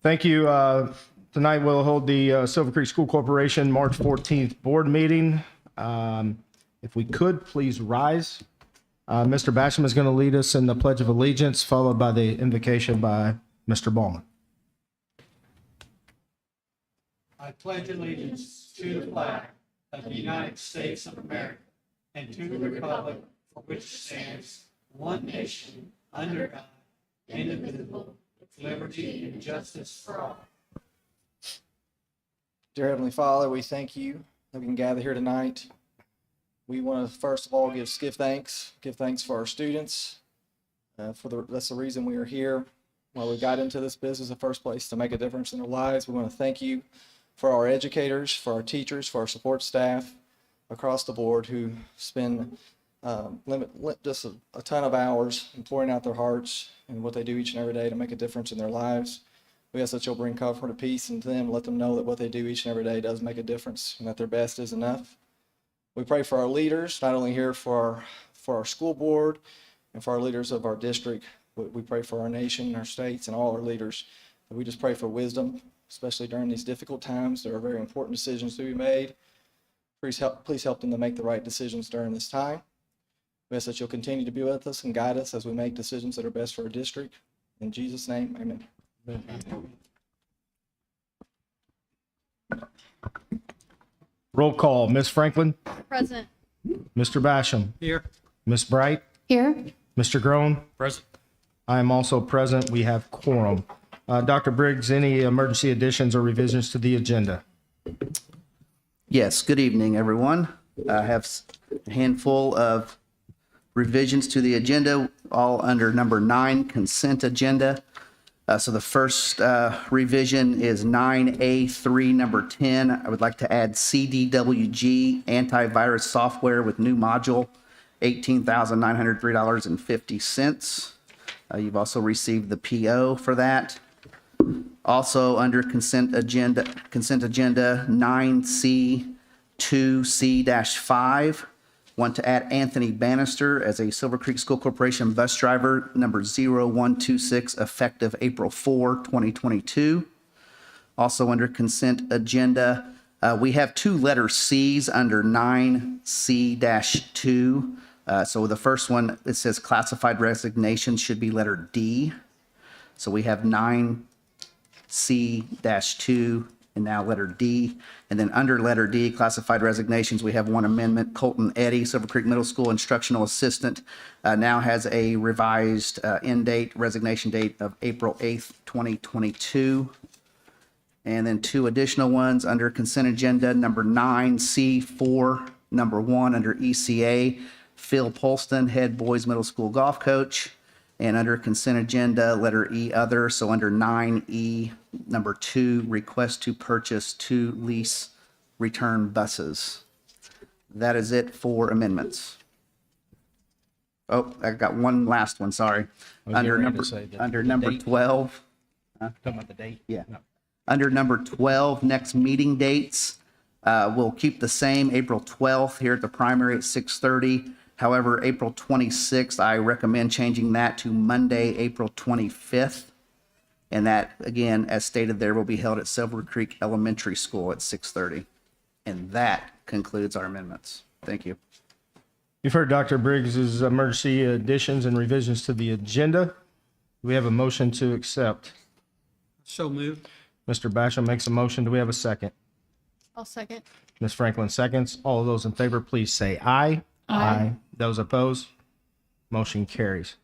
Thank you. Tonight we'll hold the Silver Creek School Corporation March 14th board meeting. If we could, please rise. Mr. Basham is going to lead us in the Pledge of Allegiance, followed by the invocation by Mr. Ballman. I pledge allegiance to the flag of the United States of America and to the republic for which it stands, one nation, under God, indivisible, with liberty and justice for all. Dear Heavenly Father, we thank you that we can gather here tonight. We want to first of all give thanks for our students. That's the reason we are here. While we got into this business in the first place, to make a difference in their lives. We want to thank you for our educators, for our teachers, for our support staff across the board who spend just a ton of hours in pouring out their hearts and what they do each and every day to make a difference in their lives. We ask that you'll bring comfort and peace into them, let them know that what they do each and every day does make a difference and that their best is enough. We pray for our leaders, not only here for our school board and for our leaders of our district. We pray for our nation, our states, and all our leaders. We just pray for wisdom, especially during these difficult times. There are very important decisions to be made. Please help them to make the right decisions during this time. We ask that you'll continue to be with us and guide us as we make decisions that are best for our district. In Jesus' name, amen. Roll call. Ms. Franklin? Present. Mr. Basham? Here. Ms. Bright? Here. Mr. Groen? Present. I am also present. We have quorum. Dr. Briggs, any emergency additions or revisions to the agenda? Yes, good evening, everyone. I have a handful of revisions to the agenda, all under number 9, consent agenda. So the first revision is 9A3, number 10. I would like to add CDWG antivirus software with new module, $18,903.50. You've also received the PO for that. Also under consent agenda 9C2C-5, want to add Anthony Bannister as a Silver Creek School Corporation bus driver, number 0126, effective April 4, 2022. Also under consent agenda, we have 2 letter C's under 9C-2. So the first one, it says classified resignation should be letter D. So we have 9C-2 and now letter D. And then under letter D, classified resignations, we have one amendment. Colton Eddy, Silver Creek Middle School instructional assistant, now has a revised end date, resignation date of April 8th, 2022. And then 2 additional ones under consent agenda, number 9C4, number 1 under ECA, Phil Polston, head boys middle school golf coach. And under consent agenda, letter E, other. So under 9E, number 2, request to purchase 2 lease return buses. That is it for amendments. Oh, I got one last one, sorry. Under number 12. Talking about the date? Yeah. No. Under number 12, next meeting dates, we'll keep the same, April 12th here at the primary at 6:30. However, April 26th, I recommend changing that to Monday, April 25th. And that, again, as stated there, will be held at Silver Creek Elementary School at 6:30. And that concludes our amendments. Thank you. You've heard Dr. Briggs's emergency additions and revisions to the agenda. Do we have a motion to accept? So moved. Mr. Basham makes a motion. Do we have a second? I'll second. Ms. Franklin seconds. All of those in favor, please say aye. Aye. Those opposed? Motion carries.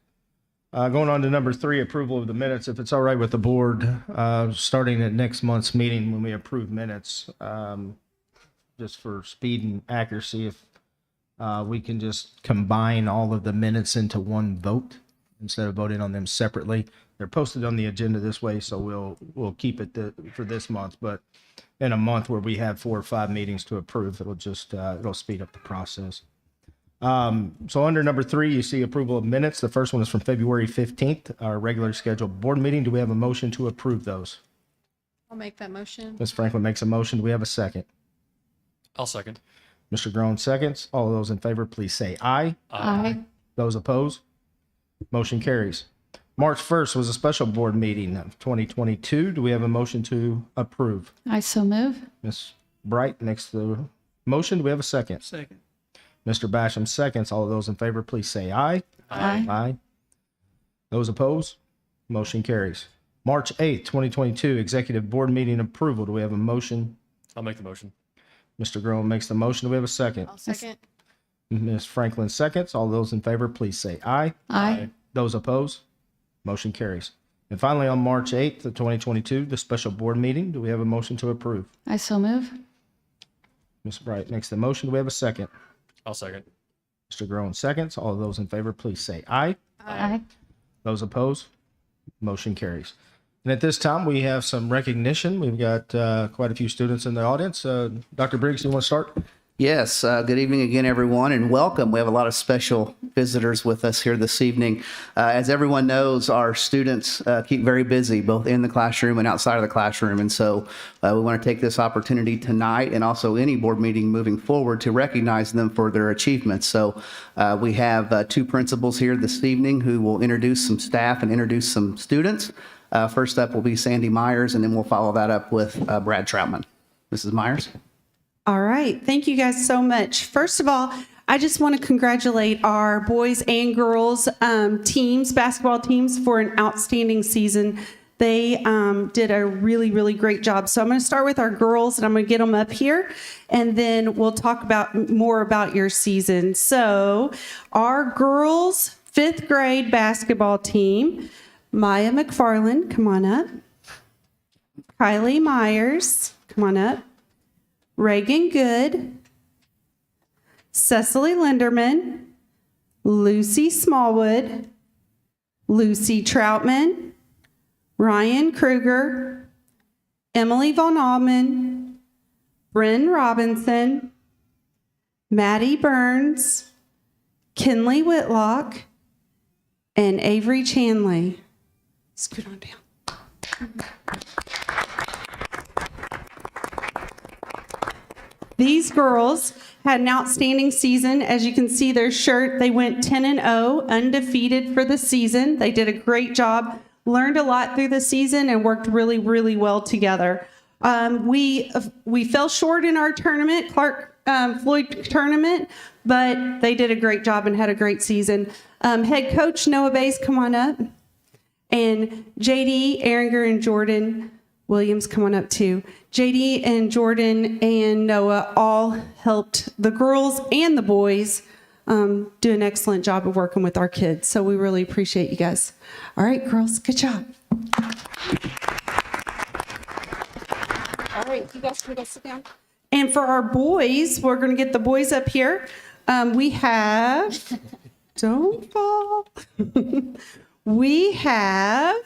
Going on to number 3, approval of the minutes. If it's all right with the board, starting at next month's meeting when we approve minutes, just for speed and accuracy, if we can just combine all of the minutes into one vote instead of voting on them separately. They're posted on the agenda this way, so we'll keep it for this month. But in a month where we have 4 or 5 meetings to approve, it'll speed up the process. So under number 3, you see approval of minutes. The first one is from February 15th, our regular scheduled board meeting. Do we have a motion to approve those? I'll make that motion. Ms. Franklin makes a motion. Do we have a second? I'll second. Mr. Groen seconds. All of those in favor, please say aye. Aye. Those opposed? Motion carries. March 1st was a special board meeting of 2022. Do we have a motion to approve? I so move. Ms. Bright makes the motion. Do we have a second? Second. Mr. Basham seconds. All of those in favor, please say aye. Aye. Aye. Those opposed? Motion carries. March 8th, 2022, executive board meeting approval. Do we have a motion? I'll make the motion. Mr. Groen makes the motion. Do we have a second? I'll second. Ms. Franklin seconds. All those in favor, please say aye. Aye. Those opposed? Motion carries. And finally, on March 8th of 2022, the special board meeting. Do we have a motion to approve? I so move. Ms. Bright makes the motion. Do we have a second? I'll second. Mr. Groen seconds. All of those in favor, please say aye. Aye. Those opposed? Motion carries. And at this time, we have some recognition. We've got quite a few students in the audience. Dr. Briggs, do you want to start? Yes, good evening again, everyone, and welcome. We have a lot of special visitors with us here this evening. As everyone knows, our students keep very busy, both in the classroom and outside of the classroom. And so we want to take this opportunity tonight and also any board meeting moving forward to recognize them for their achievements. So we have two principals here this evening who will introduce some staff and introduce some students. First up will be Sandy Myers, and then we'll follow that up with Brad Troutman. Mrs. Myers. All right. Thank you guys so much. First of all, I just want to congratulate our boys and girls teams, basketball teams, for an outstanding season. They did a really, really great job. So I'm going to start with our girls, and I'm going to get them up here, and then we'll talk more about your season. So our girls' 5th grade basketball team, Maya McFarland, come on up. Kylie Myers, come on up. Reagan Good, Cecily Linderman, Lucy Smallwood, Lucy Troutman, Ryan Kruger, Emily Von Allman, Bryn Robinson, Maddie Burns, Kinley Whitlock, and Avery Chanley. Scoot on down. These girls had an outstanding season. As you can see their shirt, they went 10-0, undefeated for the season. They did a great job, learned a lot through the season, and worked really, really well together. We fell short in our tournament, Clark Floyd tournament, but they did a great job and had a great season. Head coach Noah Bays, come on up. And JD, Ehringer, and Jordan Williams, come on up too. JD and Jordan and Noah all helped the girls and the boys do an excellent job of working with our kids. So we really appreciate you guys. All right, girls, good job. All right, you guys can go sit down. And for our boys, we're going to get the boys up here. We have, don't fall. We have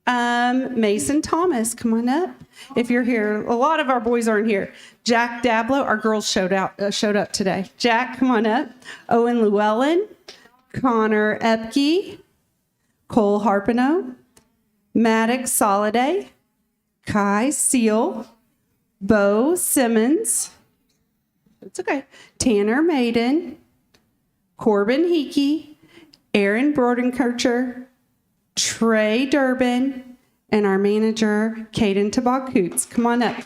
Mason Thomas, come on up. If you're here, a lot of our boys aren't here. Jack Dablow, our girls showed up today. Jack, come on up. Owen Llewellyn, Connor Epke, Cole Harpino, Maddox Soliday, Kai Seal, Bo Simmons, it's okay, Tanner Maiden, Corbin Hickey, Aaron Brodenkircher, Trey Durbin, and our manager, Caden Tabak-Hoots. Come on up.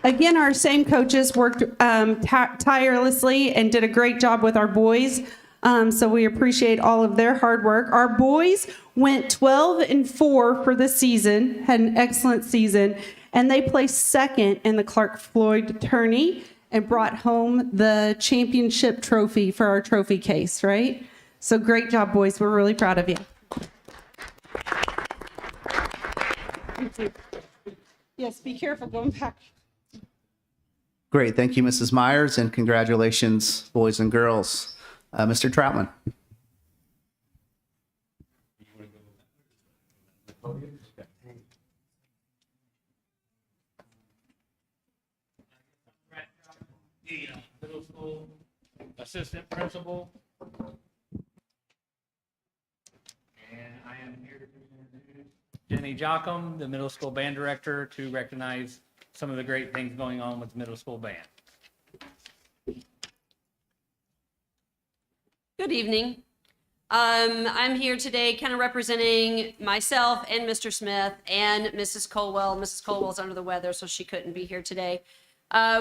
Again, our same coaches worked tirelessly and did a great job with our boys. So we appreciate all of their hard work. Our boys went 12-4 for the season, had an excellent season, and they placed second in the Clark Floyd tourney and brought home the championship trophy for our trophy case, right? So great job, boys. We're really proud of you. Thank you. Yes, be careful going back. Great. Thank you, Mrs. Myers, and congratulations, boys and girls. Mr. Troutman. The middle school assistant principal. And I am here to introduce Jenny Jockum, the middle school band director, to recognize some of the great things going on with the middle school band. Good evening. I'm here today kind of representing myself and Mr. Smith and Mrs. Colwell. Mrs. Colwell's under the weather, so she couldn't be here today.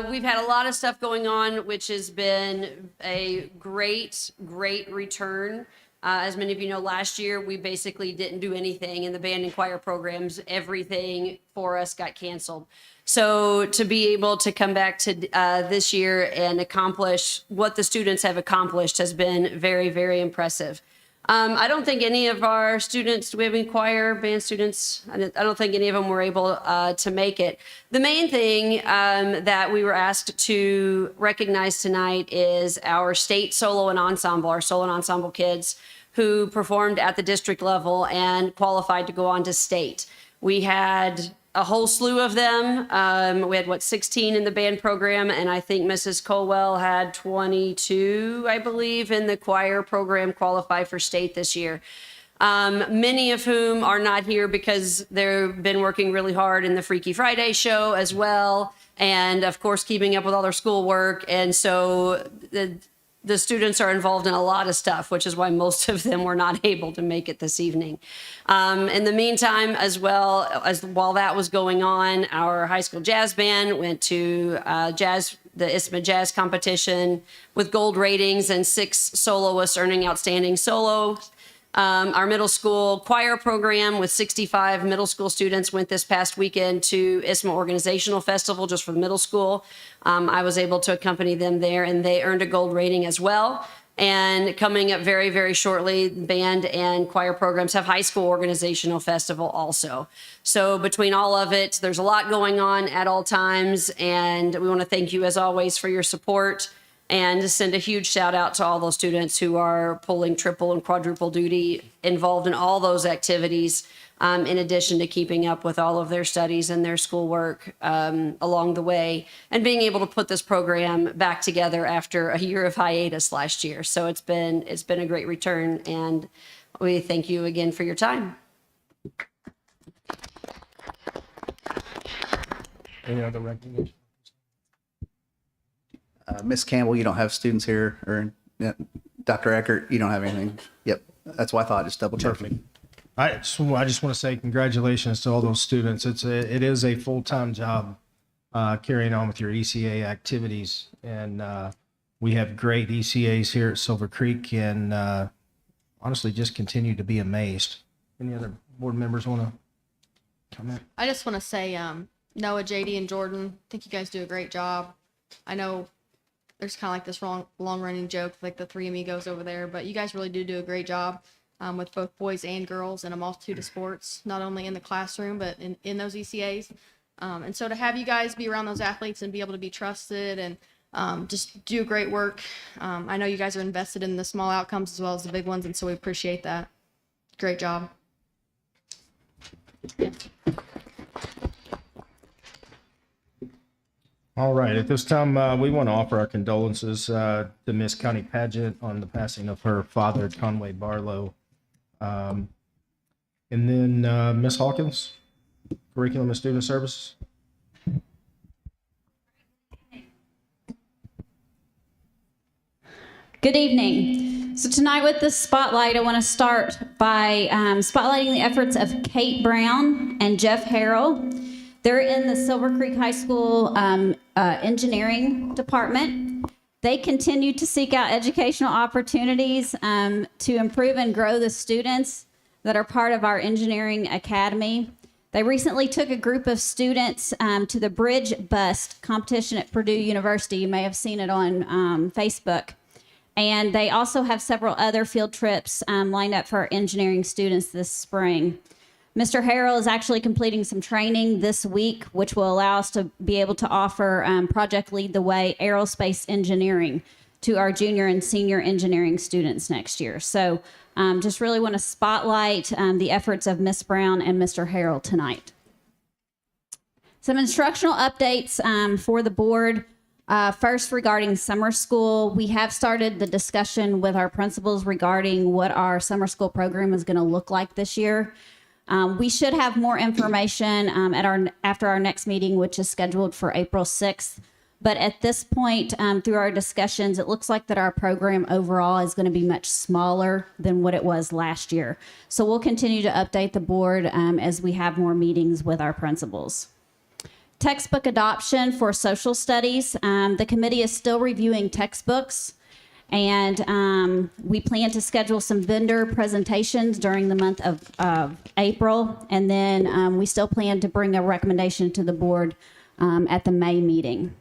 We've had a lot of stuff going on, which has been a great return. As many of you know, last year we basically didn't do anything in the band and choir programs. Everything for us got canceled. So to be able to come back to this year and accomplish what the students have accomplished has been very, very impressive. I don't think any of our students, do we have any choir band students? I don't think any of them were able to make it. The main thing that we were asked to recognize tonight is our state solo and ensemble, our solo and ensemble kids who performed at the district level and qualified to go on to state. We had a whole slew of them. We had, 16 in the band program, and I think Mrs. Colwell had 22, I believe, in the choir program qualify for state this year. Many of whom are not here because they've been working really hard in the Freaky Friday show as well, and of course keeping up with all their schoolwork. And so the students are involved in a lot of stuff, which is why most of them were not able to make it this evening. In the meantime, as well as while that was going on, our high school jazz band went to the ISMA Jazz competition with gold ratings and 6 soloists earning outstanding solo. Our middle school choir program with 65 middle school students went this past weekend to ISMA Organizational Festival just for the middle school. I was able to accompany them there, and they earned a gold rating as well. And coming up very, very shortly, band and choir programs have high school organizational festival also. So between all of it, there's a lot going on at all times, and we want to thank you as always for your support. And to send a huge shout out to all those students who are pulling triple and quadruple duty involved in all those activities, in addition to keeping up with all of their studies and their schoolwork along the way, and being able to put this program back together after a year of hiatus last year. So it's been a great return, and we thank you again for your time. Any other recognition? Ms. Campbell, you don't have students here, or Dr. Eckert, you don't have anything. Yep, that's why I thought, just double check. Perfect. I just want to say congratulations to all those students. It is a full-time job carrying on with your ECA activities, and we have great ECAs here at Silver Creek, and honestly just continue to be amazed. Any other board members want to comment? I just want to say, Noah, JD, and Jordan, I think you guys do a great job. I know there's kind of like this long-running joke, like the three amigos over there, but you guys really do a great job with both boys and girls in a multitude of sports, not only in the classroom, but in those ECAs. And so to have you guys be around those athletes and be able to be trusted and just do great work. I know you guys are invested in the small outcomes as well as the big ones, and so we appreciate that. Great job. All right, at this time, we want to offer our condolences to Miss Connie Paget on the passing of her father, Conway Barlow. And then Miss Hawkins, Curriculum and Student Services. Good evening. So tonight with this spotlight, I want to start by spotlighting the efforts of Kate Brown and Jeff Harrell. They're in the Silver Creek High School engineering department. They continue to seek out educational opportunities to improve and grow the students that are part of our engineering academy. They recently took a group of students to the Bridge Bust competition at Purdue University. You may have seen it on Facebook. And they also have several other field trips lined up for our engineering students this spring. Mr. Harrell is actually completing some training this week, which will allow us to be able to offer Project Lead the Way aerospace engineering to our junior and senior engineering students next year. So just really want to spotlight the efforts of Ms. Brown and Mr. Harrell tonight. Some instructional updates for the board. First, regarding summer school, we have started the discussion with our principals regarding what our summer school program is going to look like this year. We should have more information after our next meeting, which is scheduled for April 6th. But at this point, through our discussions, it looks like that our program overall is going to be much smaller than what it was last year. So we'll continue to update the board as we have more meetings with our principals. Textbook adoption for social studies. The committee is still reviewing textbooks, and we plan to schedule some vendor presentations during the month of April. And then we still plan to bring a recommendation to the board at the May meeting.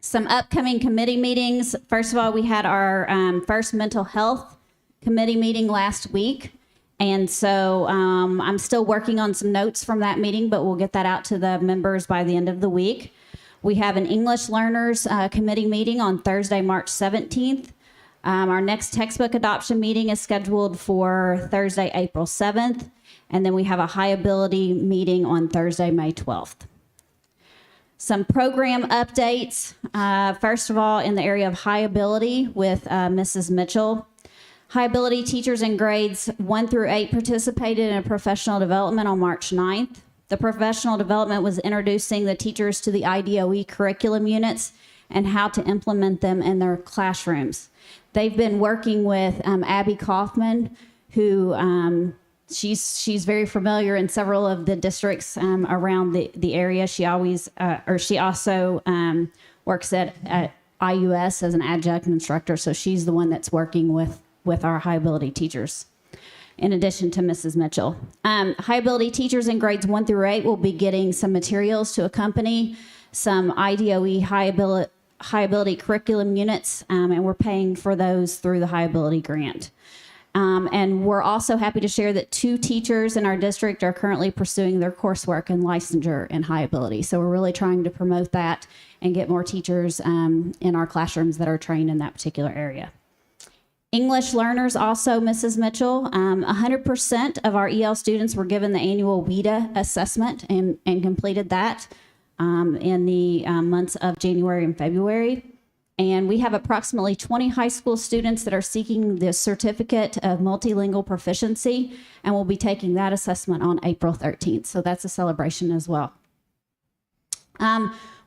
Some upcoming committee meetings. First of all, we had our first mental health committee meeting last week. And so I'm still working on some notes from that meeting, but we'll get that out to the members by the end of the week. We have an English Learners Committee meeting on Thursday, March 17th. Our next textbook adoption meeting is scheduled for Thursday, April 7th. And then we have a high ability meeting on Thursday, May 12th. Some program updates. First of all, in the area of high ability with Mrs. Mitchell. High ability teachers in grades 1 through 8 participated in a professional development on March 9th. The professional development was introducing the teachers to the IDOE curriculum units and how to implement them in their classrooms. They've been working with Abby Kaufman, who she's very familiar in several of the districts around the area. She also works at IUS as an adjunct instructor, so she's the one that's working with our high ability teachers, in addition to Mrs. Mitchell. High ability teachers in grades 1 through 8 will be getting some materials to accompany some IDOE high ability curriculum units, and we're paying for those through the high ability grant. And we're also happy to share that 2 teachers in our district are currently pursuing their coursework and licensure in high ability. So we're really trying to promote that and get more teachers in our classrooms that are trained in that particular area. English learners also, Mrs. Mitchell, 100% of our EL students were given the annual WIDA assessment and completed that in the months of January and February. And we have approximately 20 high school students that are seeking the certificate of multilingual proficiency, and we'll be taking that assessment on April 13th. So that's a celebration as well.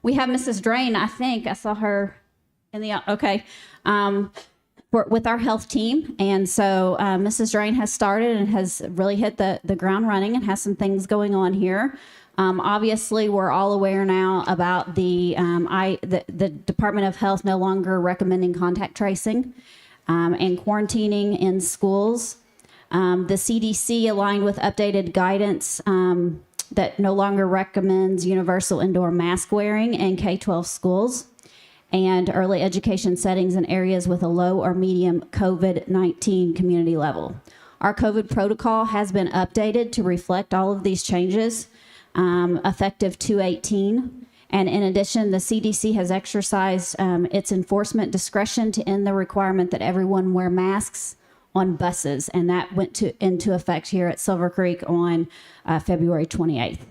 We have Mrs. Drain, I think I saw her in the, okay, with our health team. And so Mrs. Drain has started and has really hit the ground running and has some things going on here. Obviously, we're all aware now about the Department of Health no longer recommending contact tracing and quarantining in schools. The CDC aligned with updated guidance that no longer recommends universal indoor mask wearing in K-12 schools and early education settings in areas with a low or medium COVID-19 community level. Our COVID protocol has been updated to reflect all of these changes. Effective 2/18. And in addition, the CDC has exercised its enforcement discretion to end the requirement that everyone wear masks on buses. And that went into effect here at Silver Creek on February 28th.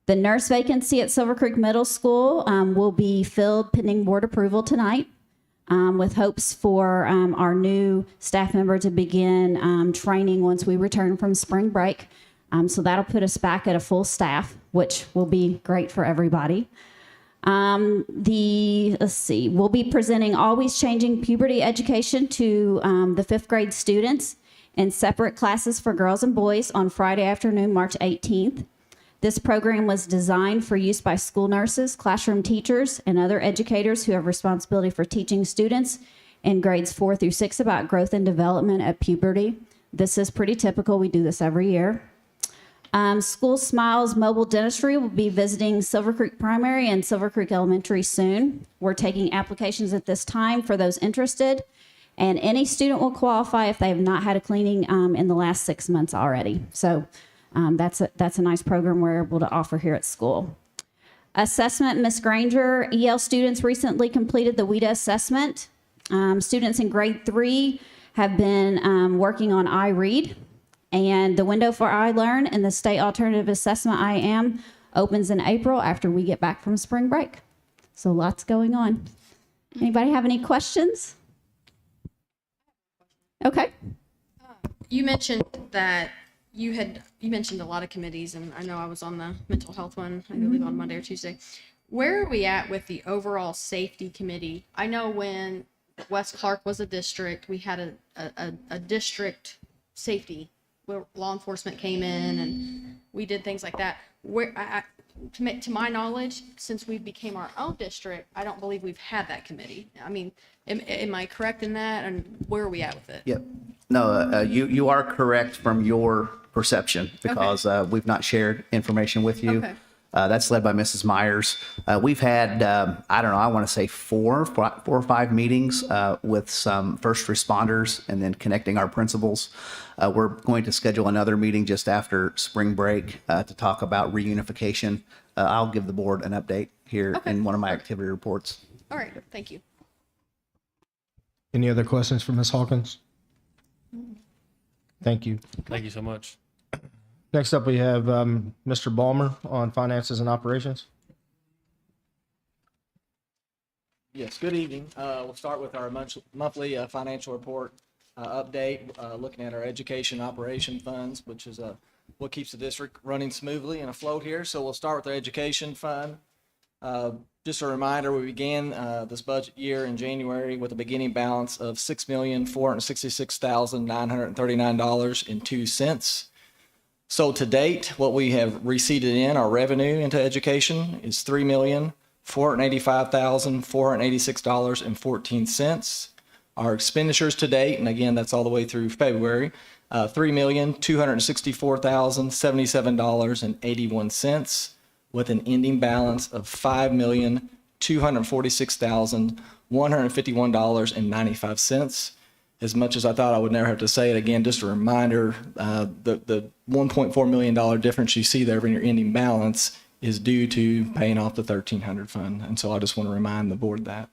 The nurse vacancy at Silver Creek Middle School will be filled pending board approval tonight, with hopes for our new staff member to begin training once we return from spring break. So that'll put us back at a full staff, which will be great for everybody. Let's see, we'll be presenting Always Changing Puberty Education to the 5th grade students in separate classes for girls and boys on Friday afternoon, March 18th. This program was designed for use by school nurses, classroom teachers, and other educators who have responsibility for teaching students in grades 4 through 6 about growth and development at puberty. This is pretty typical. We do this every year. School Smiles Mobile Dentistry will be visiting Silver Creek Primary and Silver Creek Elementary soon. We're taking applications at this time for those interested, and any student will qualify if they have not had a cleaning in the last 6 months already. So that's a nice program we're able to offer here at school. Assessment, Ms. Granger, EL students recently completed the WIDA assessment. Students in grade 3 have been working on iRead. And the window for iLearn and the state alternative assessment IM opens in April after we get back from spring break. So lots going on. Anybody have any questions? Okay. You mentioned that you mentioned a lot of committees, and I know I was on the mental health one, I believe on Monday or Tuesday. Where are we at with the overall safety committee? I know when West Clark was a district, we had a district safety where law enforcement came in and we did things like that. To my knowledge, since we became our own district, I don't believe we've had that committee. I mean, am I correct in that? And where are we at with it? Yep. No, you are correct from your perception because we've not shared information with you. Okay. That's led by Mrs. Myers. We've had, I don't know, I want to say four or five meetings with some first responders and then connecting our principals. We're going to schedule another meeting just after spring break to talk about reunification. I'll give the board an update here in one of my activity reports. All right, thank you. Any other questions for Ms. Hawkins? Thank you. Thank you so much. Next up, we have Mr. Ballmer on finances and operations. Yes, good evening. We'll start with our monthly financial report update, looking at our education operation funds, which is what keeps the district running smoothly and afloat here. So we'll start with our education fund. Just a reminder, we began this budget year in January with a beginning balance of $6,466,939.02. So to date, what we have receipted in our revenue into education is $3,485,486.14. Our expenditures to date, and again, that's all the way through February, $3,264,077.81 with an ending balance of $5,246,151.95. As much as I thought I would never have to say it again, just a reminder, the $1.4 million difference you see there in your ending balance is due to paying off the 1300 fund. And so I just want to remind the board that.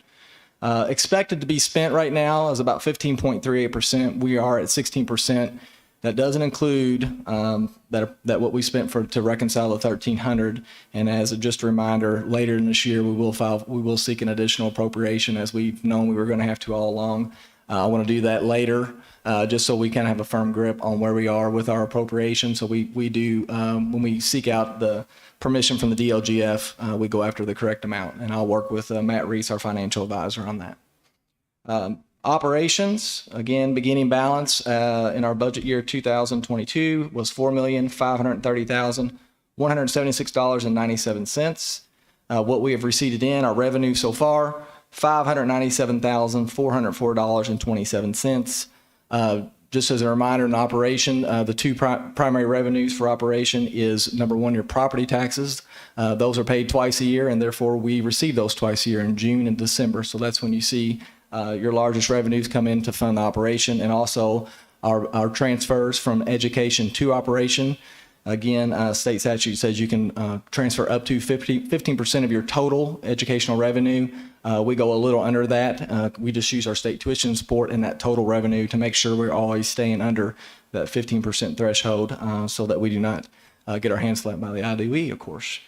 Expected to be spent right now is about 15.38%. We are at 16%. That doesn't include that what we spent to reconcile the 1300. And as just a reminder, later in this year we will seek an additional appropriation, as we've known we were going to have to all along. I want to do that later, just so we kind of have a firm grip on where we are with our appropriation. So we do, when we seek out the permission from the DLGF, we go after the correct amount. And I'll work with Matt Reese, our financial advisor, on that. Operations, again, beginning balance in our budget year 2022 was $4,530,176.97. What we have receipted in, our revenue so far, $597,404.27. Just as a reminder, in operation, the two primary revenues for operation is, number one, your property taxes. Those are paid twice a year, and therefore we receive those twice a year in June and December. So that's when you see your largest revenues come in to fund the operation, and also our transfers from education to operation. Again, state statute says you can transfer up to 15% of your total educational revenue. We go a little under that. We just use our state tuition support and that total revenue to make sure we're always staying under that 15% threshold, so that we do not get our hands slapped by the IDE, of course.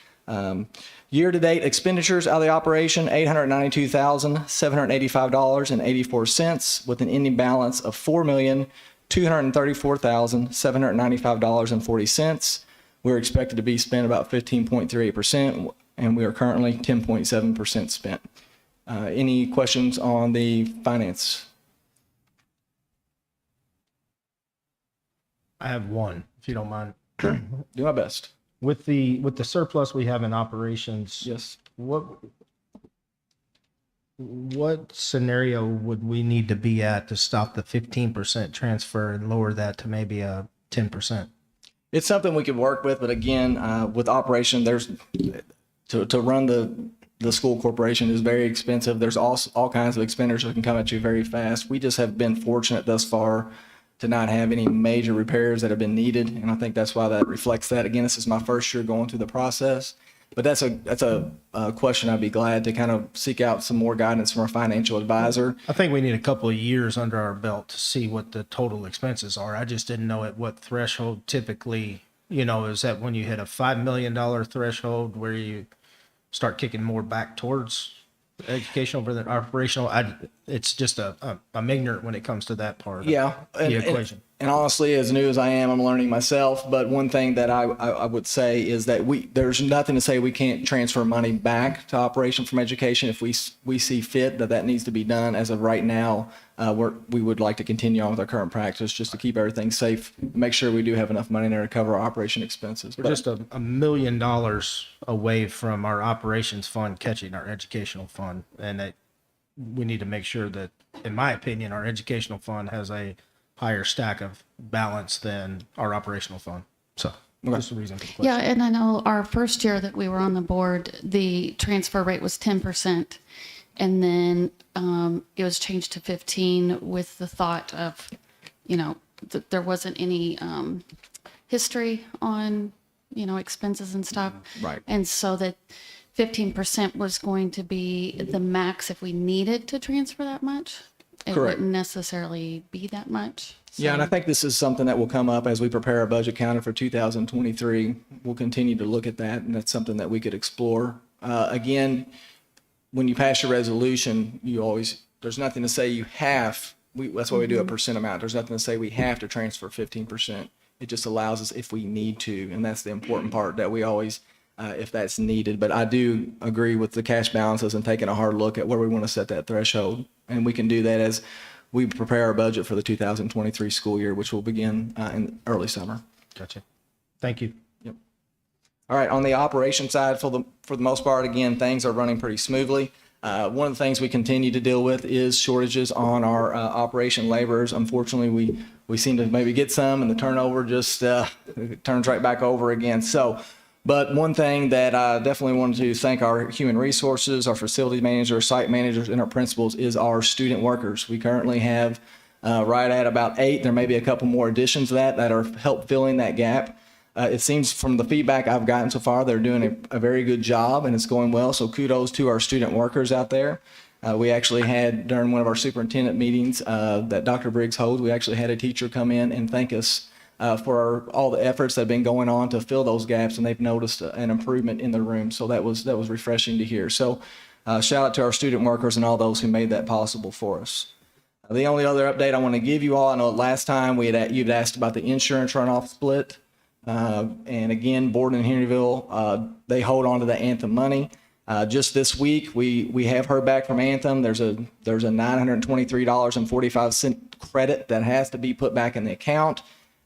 Year-to-date expenditures out of the operation, $892,785.84 with an ending balance of $4,234,795.40. We're expected to be spent about 15.38%, and we are currently 10.7% spent. Any questions on the finance? I have one, if you don't mind. Do my best. With the surplus we have in operations, Yes. what scenario would we need to be at to stop the 15% transfer and lower that to maybe a 10%? It's something we could work with, but again, with operation, there's to run the school corporation is very expensive. There's all kinds of expenditures that can come at you very fast. We just have been fortunate thus far to not have any major repairs that have been needed, and I think that's why that reflects that. Again, this is my first year going through the process, but that's a question I'd be glad to kind of seek out some more guidance from our financial advisor. I think we need a couple of years under our belt to see what the total expenses are. I just didn't know at what threshold typically, is that when you hit a $5 million threshold where you start kicking more back towards educational rather than operational. It's just I'm ignorant when it comes to that part of the equation. and honestly, as new as I am, I'm learning myself. But one thing that I would say is that there's nothing to say we can't transfer money back to operation from education if we see fit that needs to be done. As of right now, we would like to continue on with our current practice just to keep everything safe, make sure we do have enough money there to cover our operation expenses. We're just $1 million away from our operations fund catching our educational fund, and that we need to make sure that, in my opinion, our educational fund has a higher stack of balance than our operational fund. So that's the reason for the question. Yeah, and I know our first year that we were on the board, the transfer rate was 10%. And then it was changed to 15 with the thought of, that there wasn't any history on, expenses and stuff. Right. And so that 15% was going to be the max if we needed to transfer that much. It Correct. wouldn't necessarily be that much. Yeah, and I think this is something that will come up as we prepare our budget calendar for 2023. We'll continue to look at that, and that's something that we could explore. Again, when you pass your resolution, there's nothing to say you have. That's why we do a percent amount. There's nothing to say we have to transfer 15%. It just allows us if we need to, and that's the important part, that we always, if that's needed. But I do agree with the cash balances and taking a hard look at where we want to set that threshold. And we can do that as we prepare our budget for the 2023 school year, which will begin in early summer. Gotcha. Thank you. Yep. All right, on the operation side, for the most part, again, things are running pretty smoothly. One of the things we continue to deal with is shortages on our operation laborers. Unfortunately, we seem to maybe get some, and the turnover just turns right back over again. But one thing that I definitely wanted to thank our human resources, our facility managers, site managers, and our principals is our student workers. We currently have right at about 8. There may be a couple more additions to that are help filling that gap. It seems from the feedback I've gotten so far, they're doing a very good job, and it's going well. So kudos to our student workers out there. We actually had, during one of our superintendent meetings that Dr. Briggs holds, we actually had a teacher come in and thank us for all the efforts that have been going on to fill those gaps, and they've noticed an improvement in the room. So that was refreshing to hear. So shout out to our student workers and all those who made that possible for us. The only other update I want to give you all, I know last time you'd asked about the insurance runoff split. And again, Borden and Henryville, they hold on to the Anthem money. Just this week, we have heard back from Anthem. There's a $923.45 credit that has to be put back in the account.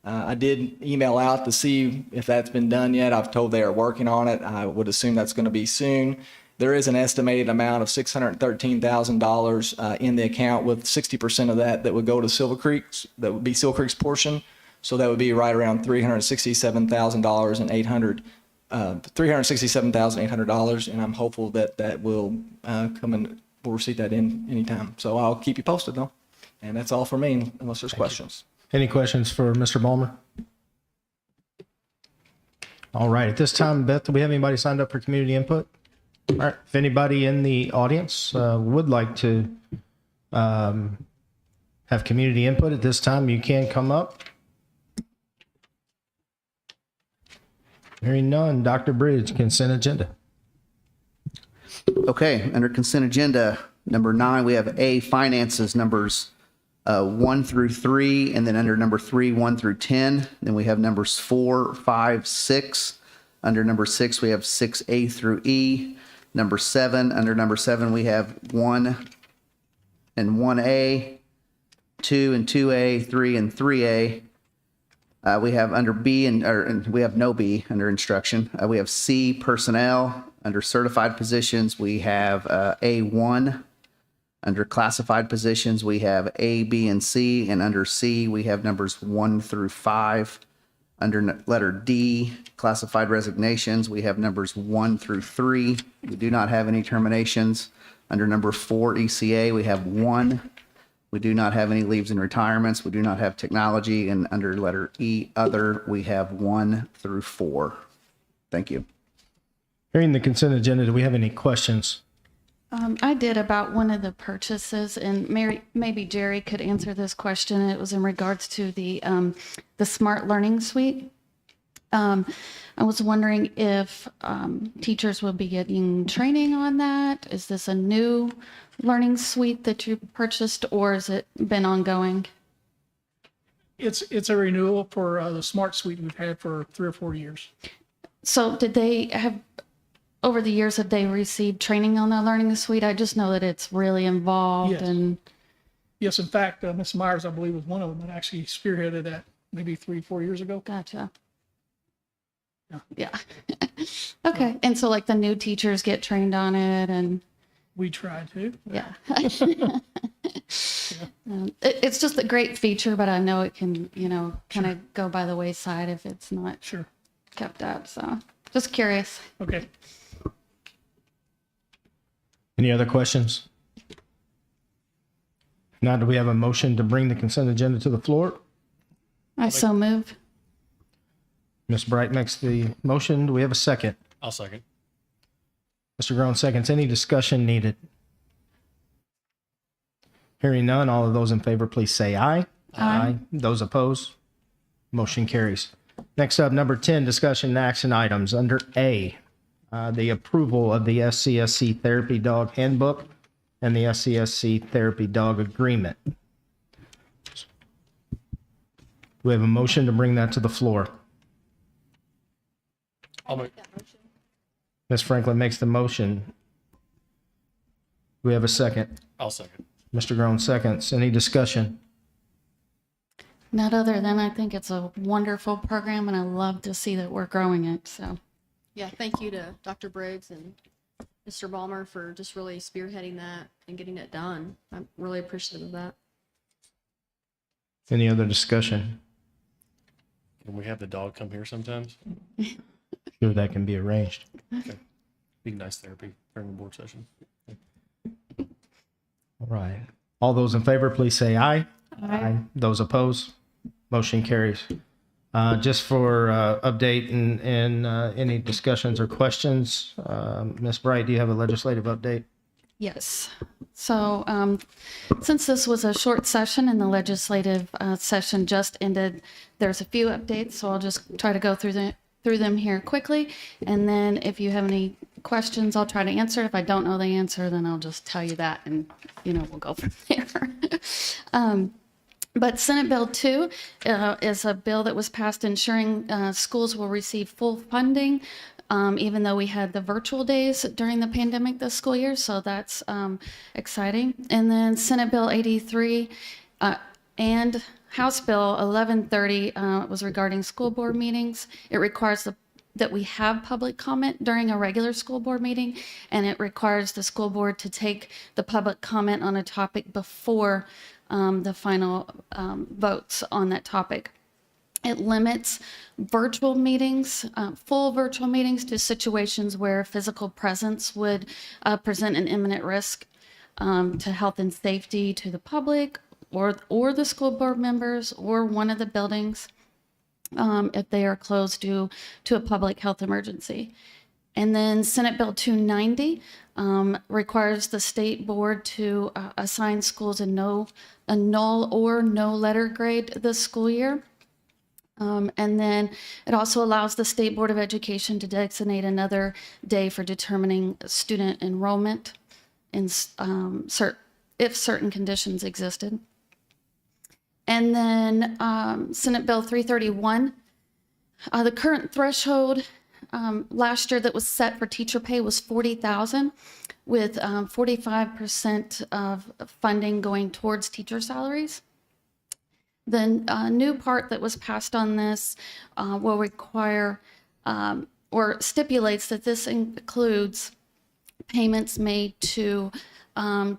I did email out to see if that's been done yet. I've told they are working on it. I would assume that's going to be soon. There is an estimated amount of $613,000 in the account, with 60% of that would go to Silver Creek's. That would be Silver Creek's portion. So that would be right around $367,800, and I'm hopeful that will come in. We'll receive that in anytime. So I'll keep you posted though. And that's all for me, unless there's questions. Any questions for Mr. Balmer? All right. At this time, Beth, do we have anybody signed up for community input? All right. If anybody in the audience would like to have community input at this time, you can come up. Hearing none, Dr. Bridge, consent agenda. Okay, under consent agenda, number 9, we have A, finances, numbers 1 through 3, and then under number 3, 1 through 10. Then we have numbers 4, 5, 6. Under number 6, we have 6A through E. Number 7, under number 7, we have 1 and 1A, 2 and 2A, 3 and 3A. We have under B, and we have no B under instruction. We have C, personnel. Under certified positions, we have A1. Under classified positions, we have A, B, and C. And under C, we have numbers 1 through 5. Under letter D, classified resignations, we have numbers 1 through 3. We do not have any terminations. Under number 4, ECA, we have 1. We do not have any leaves and retirements. We do not have technology. And under letter E, other, we have 1 through 4. Thank you. Hearing the consent agenda, do we have any questions? I did about one of the purchases, and maybe Jerry could answer this question. It was in regards to the Smart Learning Suite. I was wondering if teachers will be getting training on that. Is this a new learning suite that you purchased, or has it been ongoing? It's a renewal for the Smart Suite we've had for 3 or 4 years. So did they have, over the years, have they received training on the Learning Suite? I just know that it's really involved Yes. and, Yes, in fact, Ms. Myers, I believe, was one of them that actually spearheaded that maybe 3, 4 years ago. gotcha. Yeah. Yeah. Okay. And so like the new teachers get trained on it and, We tried to. yeah. It's just a great feature, but I know it can, kind of go by the wayside if it's not Sure. kept up. So just curious. Okay. Any other questions? Now, do we have a motion to bring the consent agenda to the floor? I so move. Ms. Bright makes the motion. Do we have a second? I'll second. Mr. Groen seconds. Any discussion needed? Hearing none, all of those in favor, please say aye. Aye. Those opposed? Motion carries. Next up, number 10, discussion and action items. Under A, the approval of the SCSC Therapy Dog Handbook and the SCSC Therapy Dog Agreement. Do we have a motion to bring that to the floor? I'll make, Ms. Franklin makes the motion. Do we have a second? I'll second. Mr. Groen seconds. Any discussion? Not other than I think it's a wonderful program and I love to see that we're growing it. So Yeah, thank you to Dr. Briggs and Mr. Ballmer for just really spearheading that and getting it done. I'm really appreciative of that. Any other discussion? Can we have the dog come here sometimes? Sure, that can be arranged. Be nice therapy during the board session. All right. All those in favor, please say aye. Aye. Those opposed? Motion carries. Just for update and any discussions or questions, Ms. Bright, do you have a legislative update? yes. So since this was a short session and the legislative session just ended, there's a few updates. So I'll just try to go through them here quickly. And then if you have any questions, I'll try to answer. If I don't know the answer, then I'll just tell you that and, we'll go from there. But Senate Bill 2 is a bill that was passed ensuring schools will receive full funding, even though we had the virtual days during the pandemic this school year. So that's exciting. And then Senate Bill 83 and House Bill 1130 was regarding school board meetings. It requires that we have public comment during a regular school board meeting, and it requires the school board to take the public comment on a topic before the final votes on that topic. It limits virtual meetings, full virtual meetings, to situations where physical presence would present an imminent risk to health and safety to the public or the school board members or one of the buildings if they are closed due to a public health emergency. And then Senate Bill 290 requires the state board to assign schools a null or no letter grade this school year. And then it also allows the State Board of Education to designate another day for determining student enrollment if certain conditions existed. And then Senate Bill 331, the current threshold last year that was set for teacher pay was $40,000, with 45% of funding going towards teacher salaries. The new part that was passed on this will require or stipulates that this includes payments made to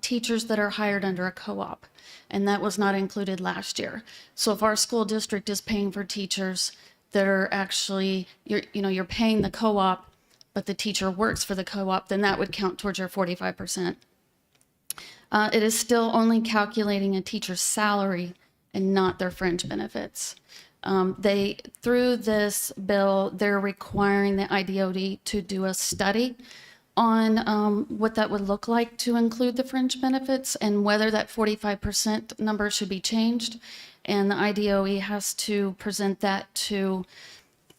teachers that are hired under a co-op, and that was not included last year. So if our school district is paying for teachers that are actually, you're paying the co-op, but the teacher works for the co-op, then that would count towards your 45%. It is still only calculating a teacher's salary and not their fringe benefits. Through this bill, they're requiring the IDOD to do a study on what that would look like to include the fringe benefits and whether that 45% number should be changed. And the IDOE has to present that to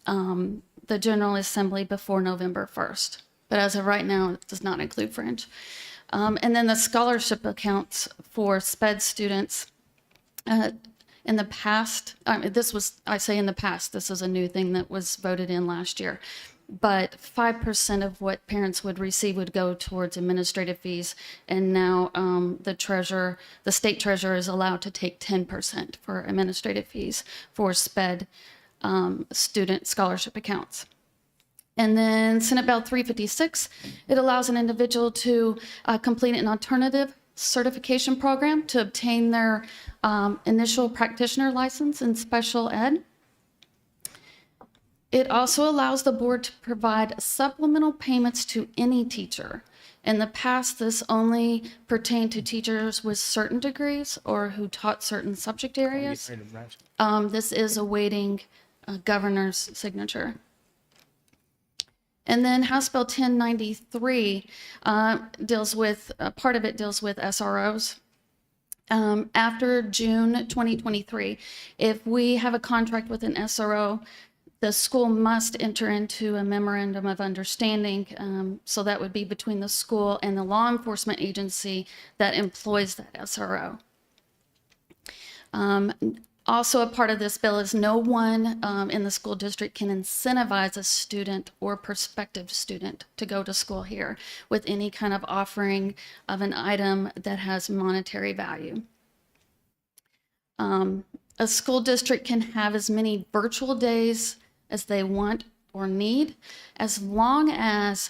the General Assembly before November 1st. But as of right now, it does not include fringe. And then the scholarship accounts for SPED students. In the past, I say in the past, this is a new thing that was voted in last year. But 5% of what parents would receive would go towards administrative fees. And now the state treasurer is allowed to take 10% for administrative fees for SPED student scholarship accounts. And then Senate Bill 356, it allows an individual to complete an alternative certification program to obtain their initial practitioner license in special ed. It also allows the board to provide supplemental payments to any teacher. In the past, this only pertained to teachers with certain degrees or who taught certain subject areas. This is awaiting governor's signature. And then House Bill 1093 deals with, part of it deals with SROs. After June 2023, if we have a contract with an SRO, the school must enter into a memorandum of understanding. So that would be between the school and the law enforcement agency that employs that SRO. Also, a part of this bill is no one in the school district can incentivize a student or prospective student to go to school here with any kind of offering of an item that has monetary value. A school district can have as many virtual days as they want or need, as long as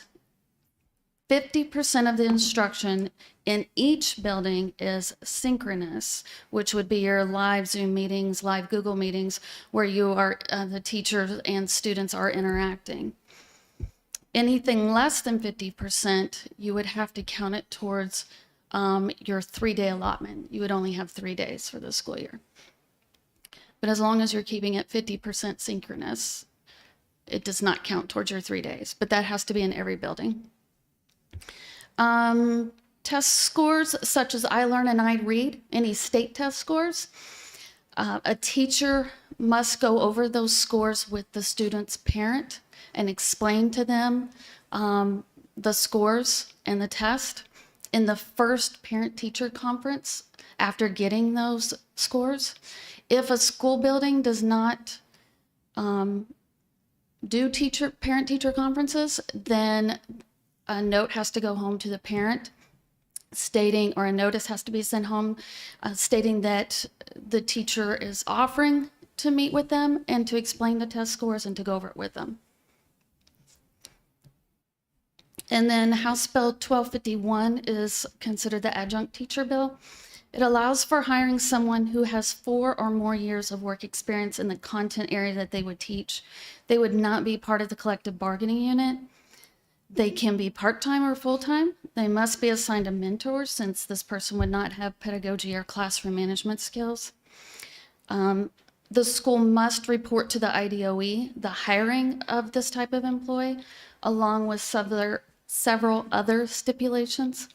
50% of the instruction in each building is synchronous, which would be your live Zoom meetings, live Google meetings, where you are, the teachers and students are interacting. Anything less than 50%, you would have to count it towards your 3-day allotment. You would only have 3 days for the school year. But as long as you're keeping it 50% synchronous, it does not count towards your 3 days, but that has to be in every building. Test scores such as I Learn and I Read, any state test scores, a teacher must go over those scores with the student's parent and explain to them the scores and the test. In the first parent-teacher conference, after getting those scores, if a school building does not do parent-teacher conferences, then a note has to go home to the parent stating, or a notice has to be sent home stating that the teacher is offering to meet with them and to explain the test scores and to go over it with them. And then House Bill 1251 is considered the adjunct teacher bill. It allows for hiring someone who has 4 or more years of work experience in the content area that they would teach. They would not be part of the collective bargaining unit. They can be part-time or full-time. They must be assigned a mentor, since this person would not have pedagogy or classroom management skills. The school must report to the IDOE the hiring of this type of employee, along with several other stipulations.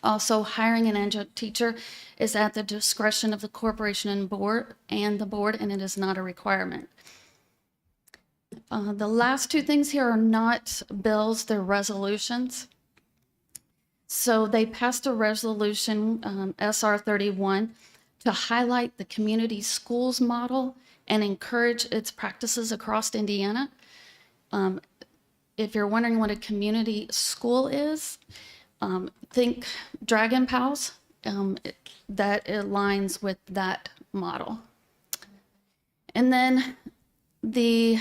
Also, hiring an adjunct teacher is at the discretion of the corporation and the board, and it is not a requirement. The last 2 things here are not bills, they're resolutions. So they passed a resolution, SR 31, to highlight the community schools model and encourage its practices across Indiana. If you're wondering what a community school is, think Dragon Pals. That aligns with that model. And then the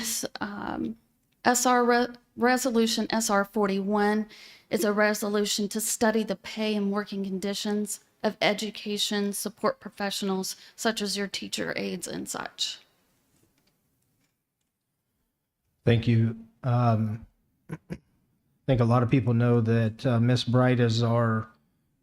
resolution SR 41 is a resolution to study the pay and working conditions of education support professionals, such as your teacher aides and such. Thank you. I think a lot of people know that Ms. Bright is our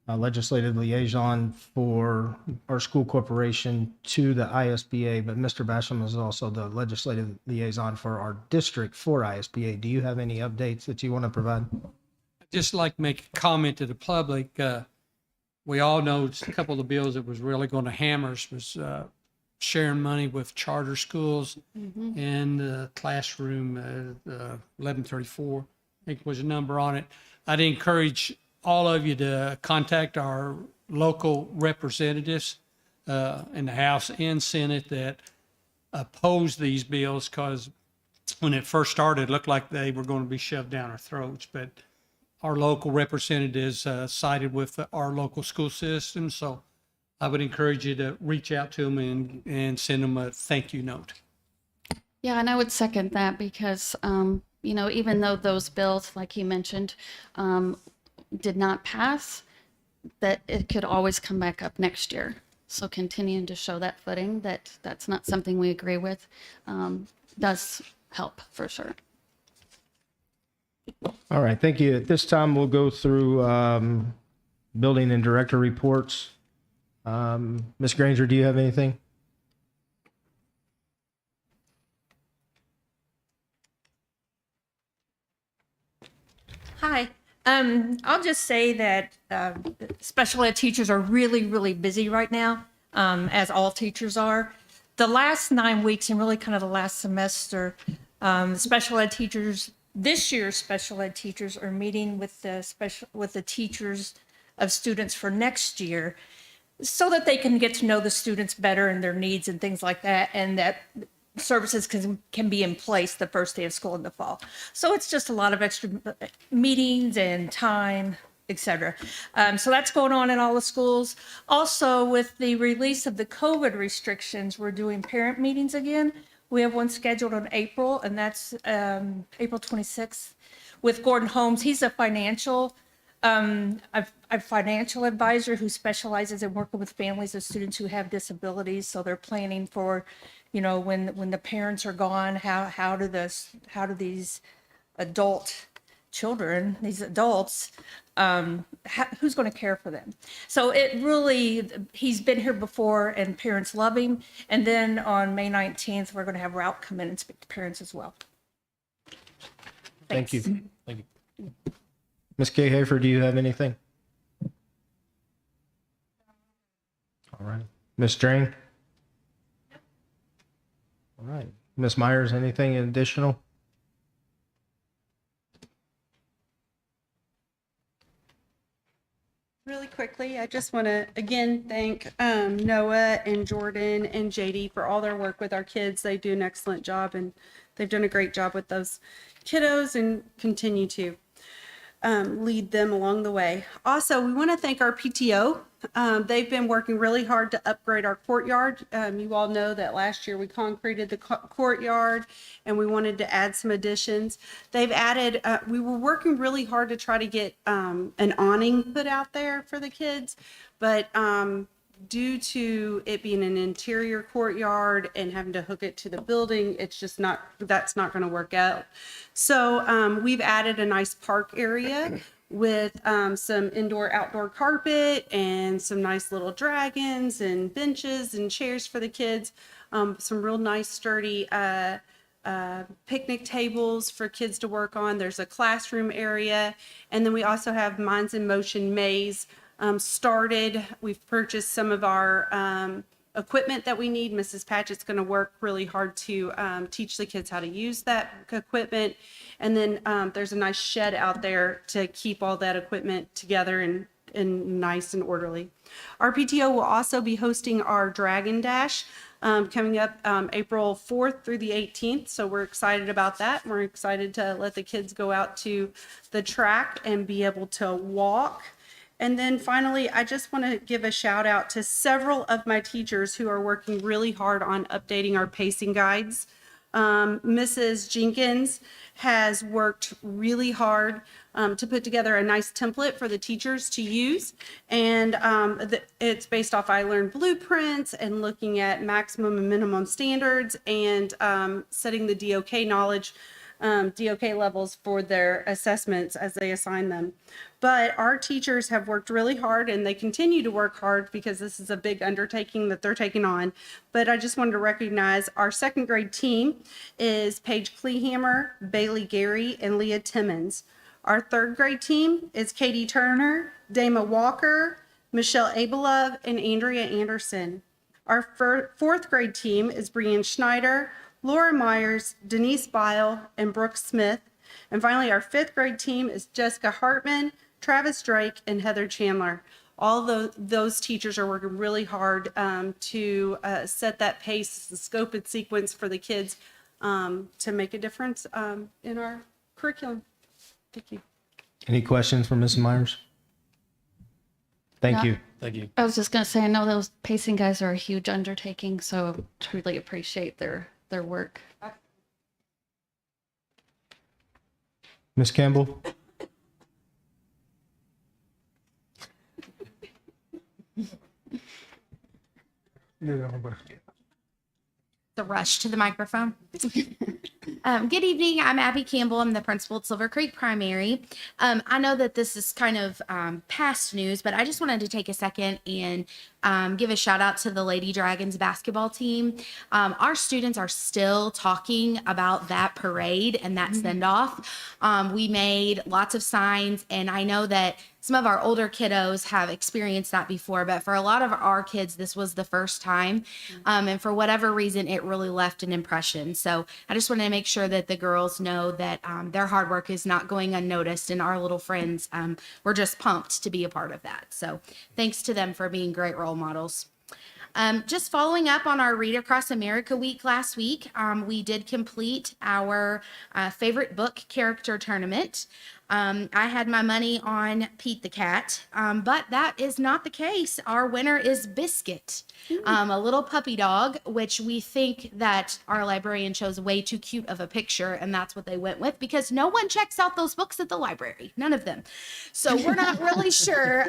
legislative liaison for our school corporation to the ISBA, but Mr. Basham is also the legislative liaison for our district for ISBA. Do you have any updates that you want to provide? I'd just like to make a comment to the public. We all know a couple of the bills that was really going to hammer us was sharing money with charter schools and the classroom 1134, I think was a number on it. I'd encourage all of you to contact our local representatives. in the House and Senate that oppose these bills, because when it first started, it looked like they were going to be shoved down our throats. But our local representatives sided with our local school system. So I would encourage you to reach out to them and send them a thank you note. Yeah, and I would second that because, even though those bills, like you mentioned, did not pass, that it could always come back up next year. So continuing to show that footing that that's not something we agree with does help for sure. All right, thank you. At this time, we'll go through building and director reports. Ms. Granger, do you have anything? Hi. I'll just say that special ed teachers are really, really busy right now, as all teachers are. The last 9 weeks and really kind of the last semester, special ed teachers, this year's special ed teachers are meeting with the teachers of students for next year so that they can get to know the students better and their needs and things like that, and that services can be in place the first day of school in the fall. So it's just a lot of extra meetings and time, etc. So that's going on in all the schools. Also, with the release of the COVID restrictions, we're doing parent meetings again. We have one scheduled in April, and that's April 26th with Gordon Holmes. He's a financial advisor who specializes in working with families of students who have disabilities. So they're planning for, when the parents are gone, how do these adult children, these adults, who's going to care for them? So he's been here before and parents love him. And then on May 19th, we're going to have Route come in and speak to parents as well. Thank you. Thank you. Ms. Kay Hafer, do you have anything? All right. Ms. Drain? All right. Ms. Myers, anything additional? Really quickly, I just want to again thank Noah and Jordan and JD for all their work with our kids. They do an excellent job, and they've done a great job with those kiddos and continue to lead them along the way. Also, we want to thank our PTO. They've been working really hard to upgrade our courtyard. You all know that last year we concreted the courtyard and we wanted to add some additions. They've added, we were working really hard to try to get an awning put out there for the kids, but due to it being an interior courtyard and having to hook it to the building, that's not going to work out. So we've added a nice park area with some indoor-outdoor carpet and some nice little dragons and benches and chairs for the kids. Some real nice sturdy picnic tables for kids to work on. There's a classroom area. And then we also have Minds in Motion maze started. We've purchased some of our equipment that we need. Mrs. Patchett's going to work really hard to teach the kids how to use that equipment. And then there's a nice shed out there to keep all that equipment together and nice and orderly. Our PTO will also be hosting our Dragon Dash coming up April 4th through the 18th. So we're excited about that. We're excited to let the kids go out to the track and be able to walk. And then finally, I just want to give a shout out to several of my teachers who are working really hard on updating our pacing guides. Mrs. Jenkins has worked really hard to put together a nice template for the teachers to use. And it's based off I Learned blueprints and looking at maximum and minimum standards and setting the DOK knowledge, DOK levels for their assessments as they assign them. But our teachers have worked really hard and they continue to work hard because this is a big undertaking that they're taking on. But I just wanted to recognize our second grade team is Paige Kleehammer, Bailey Gary, and Leah Timmons. Our third grade team is Katie Turner, Dama Walker, Michelle Abelove, and Andrea Anderson. Our fourth grade team is Brianne Schneider, Laura Myers, Denise Bile, and Brooke Smith. And finally, our fifth grade team is Jessica Hartman, Travis Drake, and Heather Chandler. all those teachers are working really hard to set that pace, the scope and sequence for the kids to make a difference in our curriculum. Thank you. Any questions for Mrs. Myers? Thank No. you. Thank you. I was just going to say, I know those pacing guys are a huge undertaking, so truly appreciate their work. Ms. Campbell? The rush to the microphone. Good evening. I'm Abby Campbell. I'm the principal at Silver Creek Primary. I know that this is kind of past news, but I just wanted to take a second and give a shout out to the Lady Dragons basketball team. Our students are still talking about that parade and that send off. We made lots of signs, and I know that some of our older kiddos have experienced that before, but for a lot of our kids, this was the first time. And for whatever reason, it really left an impression. So I just want to make sure that the girls know that their hard work is not going unnoticed, and our little friends, we're just pumped to be a part of that. So thanks to them for being great role models. Just following up on our Read Across America week last week, we did complete our favorite book character tournament. I had my money on Pete the Cat, but that is not the case. Our winner is Biscuit, a little puppy dog, which we think that our librarian chose way too cute of a picture, and that's what they went with because no one checks out those books at the library, none of them. So we're not really sure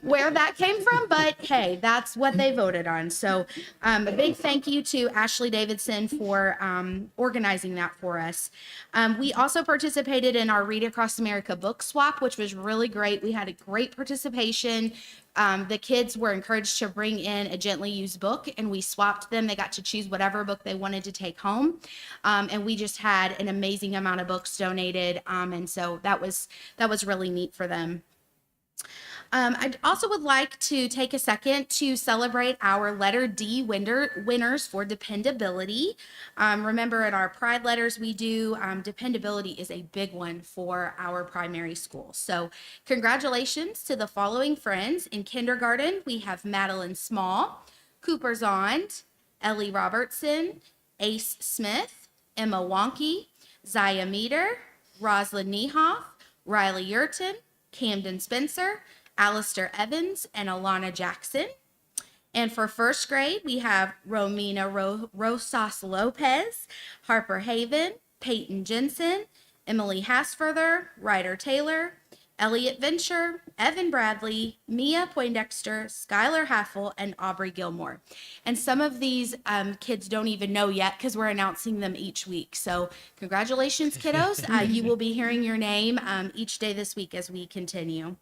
where that came from, but hey, that's what they voted on. So a big thank you to Ashley Davidson for organizing that for us. We also participated in our Read Across America book swap, which was really great. We had a great participation. The kids were encouraged to bring in a gently used book, and we swapped them. They got to choose whatever book they wanted to take home. And we just had an amazing amount of books donated. And so that was really neat for them. I also would like to take a second to celebrate our letter D winners for dependability. Remember, in our Pride letters we do, dependability is a big one for our primary school. So congratulations to the following friends. In kindergarten, we have Madeline Small, Cooper Zond, Ellie Robertson, Ace Smith, Emma Wonke, Zaya Meter, Rosalind Niehoff, Riley Yurton, Camden Spencer, Alistair Evans, and Alana Jackson. And for first grade, we have Romina Rosas Lopez, Harper Haven, Peyton Jensen, Emily Hasfurther, Ryder Taylor, Elliot Venture, Evan Bradley, Mia Poindexter, Skylar Haffel, and Aubrey Gilmore. And some of these kids don't even know yet because we're announcing them each week. So congratulations, kiddos. You will be hearing your name each day this week as we continue.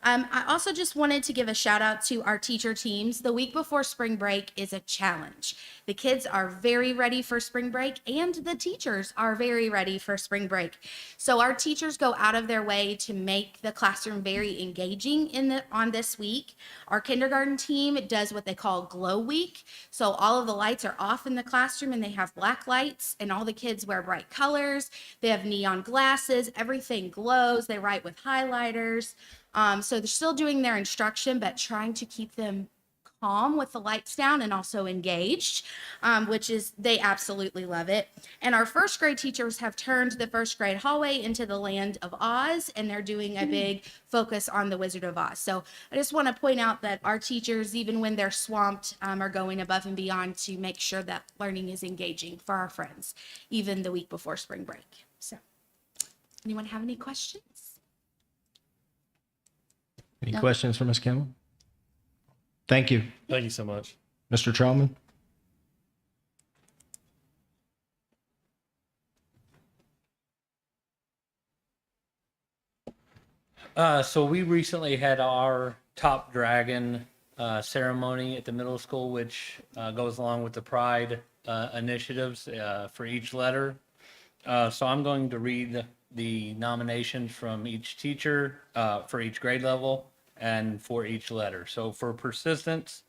I also just wanted to give a shout out to our teacher teams. The week before spring break is a challenge. The kids are very ready for spring break, and the teachers are very ready for spring break. So our teachers go out of their way to make the classroom very engaging on this week. Our kindergarten team does what they call glow week. So all of the lights are off in the classroom and they have black lights, and all the kids wear bright colors. They have neon glasses, everything glows. They write with highlighters. So they're still doing their instruction, but trying to keep them calm with the lights down and also engaged, they absolutely love it. And our first grade teachers have turned the first grade hallway into the land of Oz, and they're doing a big focus on the Wizard of Oz. So I just want to point out that our teachers, even when they're swamped, are going above and beyond to make sure that learning is engaging for our friends, even the week before spring break. So anyone have any questions? Any questions for Ms. Campbell? Thank you. Thank you so much. Mr. Trellman? So we recently had our Top Dragon ceremony at the middle school, which goes along with the Pride initiatives for each letter. So I'm going to read the nominations from each teacher for each grade level and for each letter. So for persistence,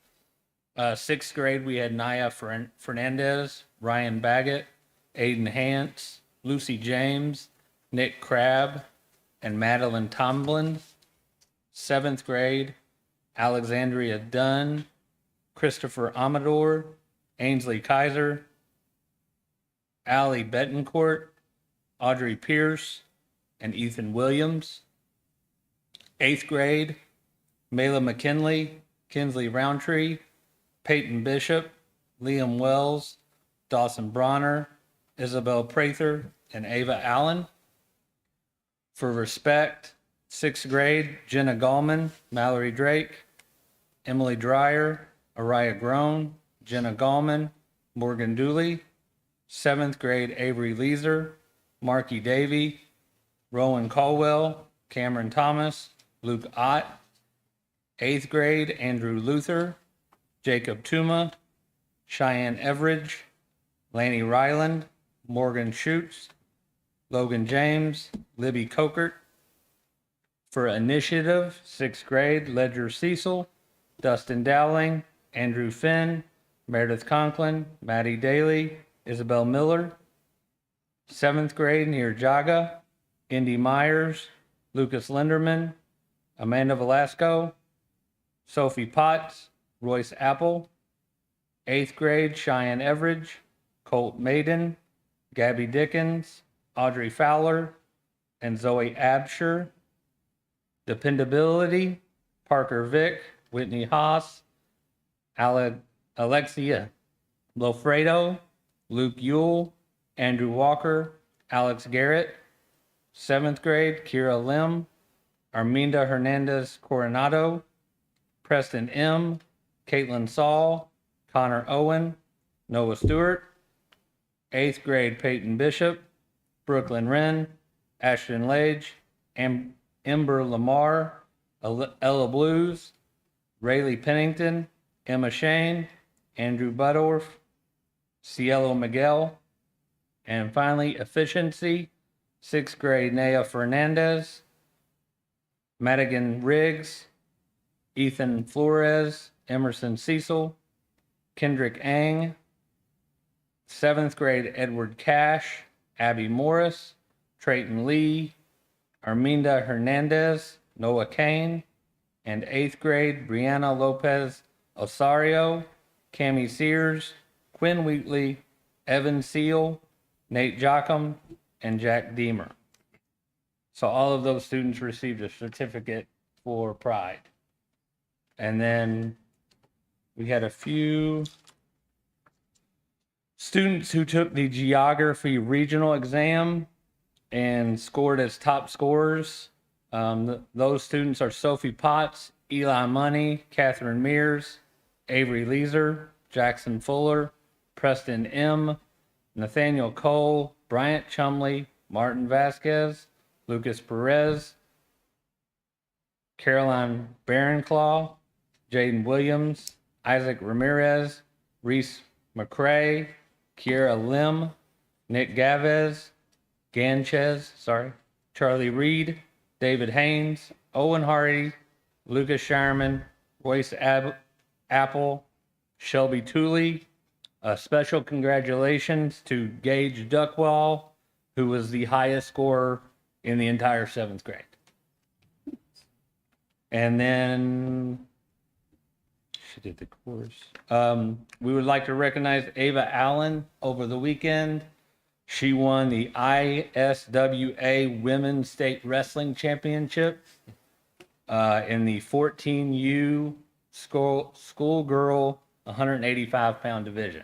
sixth grade, we had Naya Fernandez, Ryan Baggett, Aiden Hance, Lucy James, Nick Crabb, and Madeline Tomlin. Seventh grade, Alexandria Dunn, Christopher Amador, Ainsley Kaiser, Allie Betancourt, Audrey Pierce, and Ethan Williams. 8th grade, Mayla McKinley, Kinsley Roundtree, Peyton Bishop, Liam Wells, Dawson Bronner, Isabel Prather, and Ava Allen. For respect, 6th grade, Jenna Gallman, Mallory Drake, Emily Dreyer, Araya Groan, Jenna Gallman, Morgan Dooley. 7th grade, Avery Leeser, Marky Davy, Rowan Caldwell, Cameron Thomas, Luke Ott. 8th grade, Andrew Luther, Jacob Tuma, Cheyenne Everidge, Laney Ryland, Morgan Schutz, Logan James, Libby Cokert. For initiative, 6th grade, Ledger Cecil, Dustin Dowling, Andrew Finn, Meredith Conklin, Maddie Daly, Isabel Miller. 7th grade, Near Jaga, Indy Myers, Lucas Linderman, Amanda Velasco, Sophie Potts, Royce Apple. 8th grade, Cheyenne Everidge, Colt Maiden, Gabby Dickens, Audrey Fowler, and Zoe Absher. Dependability, Parker Vick, Whitney Haas, Alexia Lofredo, Luke Yule, Andrew Walker, Alex Garrett. 7th grade, Kira Lim, Arminda Hernandez Coronado, Preston M., Caitlin Saul, Connor Owen, Noah Stewart. 8th grade, Peyton Bishop, Brooklyn Wren, Ashton Lage, Ember Lamar, Ella Blues, Rayleigh Pennington, Emma Shane, Andrew Buddorf, Cielo Miguel. And finally, efficiency, 6th grade, Naya Fernandez, Madigan Riggs, Ethan Flores, Emerson Cecil, Kendrick Ang. 7th grade, Edward Cash, Abby Morris, Trayton Lee, Arminda Hernandez, Noah Kane. And 8th grade, Brianna Lopez Osario, Cami Sears, Quinn Wheatley, Evan Seal, Nate Jockum, and Jack Deemer. So all of those students received a certificate for Pride. And then we had a few students who took the geography regional exam and scored as top scorers. Those students are Sophie Potts, Eli Money, Catherine Mears, Avery Leeser, Jackson Fuller, Preston M., Nathaniel Cole, Bryant Chumley, Martin Vasquez, Lucas Perez, Caroline Barronclaw, Jaden Williams, Isaac Ramirez, Reese McCrae, Kiera Lim, Nick Ganchez, Charlie Reed, David Haynes, Owen Hardy, Lucas Shireman, Royce Apple, Shelby Tooley. A special congratulations to Gage Duckwall, who was the highest scorer in the entire 7th grade. And then she did the course. We would like to recognize Ava Allen over the weekend. She won the ISWA Women's State Wrestling Championship in the 14U schoolgirl 185-pound division,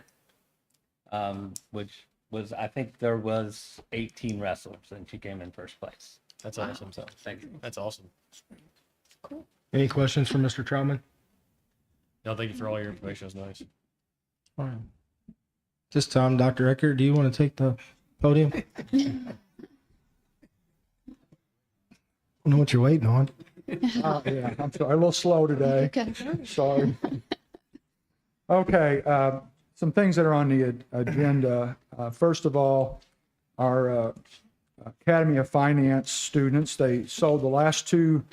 which was, I think there was 18 wrestlers, and she came in first place. That's awesome. So Thank you. that's awesome. Any questions for Mr. Troutman? No, thank you for all your information. It was nice. All right. This time, Dr. Eckert, do you want to take the podium? I know what you're waiting on. Yeah, I'm sorry, a little slow today. Okay. Sorry. Okay, some things that are on the agenda. First of all, our Academy of Finance students, they sold the last 2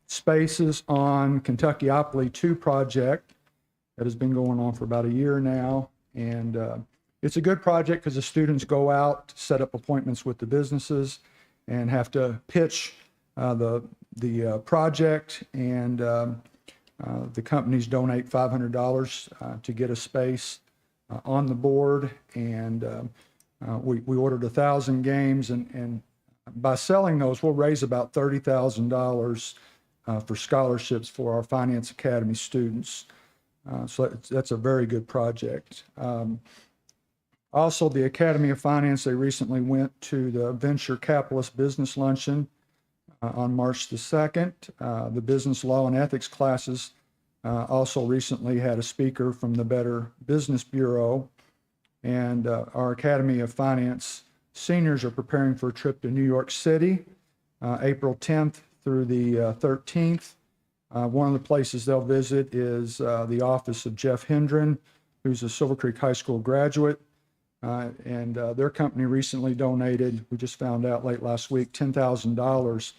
spaces on Kentuckyopoly 2 project that has been going on for about a year now. And it's a good project because the students go out, set up appointments with the businesses, and have to pitch the project. And The companies donate $500 to get a space on the board, and we ordered 1,000 games, and by selling those, we'll raise about $30,000 for scholarships for our Finance Academy students. So that's a very good project. Also, the Academy of Finance, they recently went to the Venture Capitalist Business Luncheon on March the 2nd. The business law and ethics classes also recently had a speaker from the Better Business Bureau. And our Academy of Finance seniors are preparing for a trip to New York City, April 10th through the 13th. One of the places they'll visit is the office of Jeff Hendren, who's a Silver Creek High School graduate. And their company recently donated, we just found out late last week, $10,000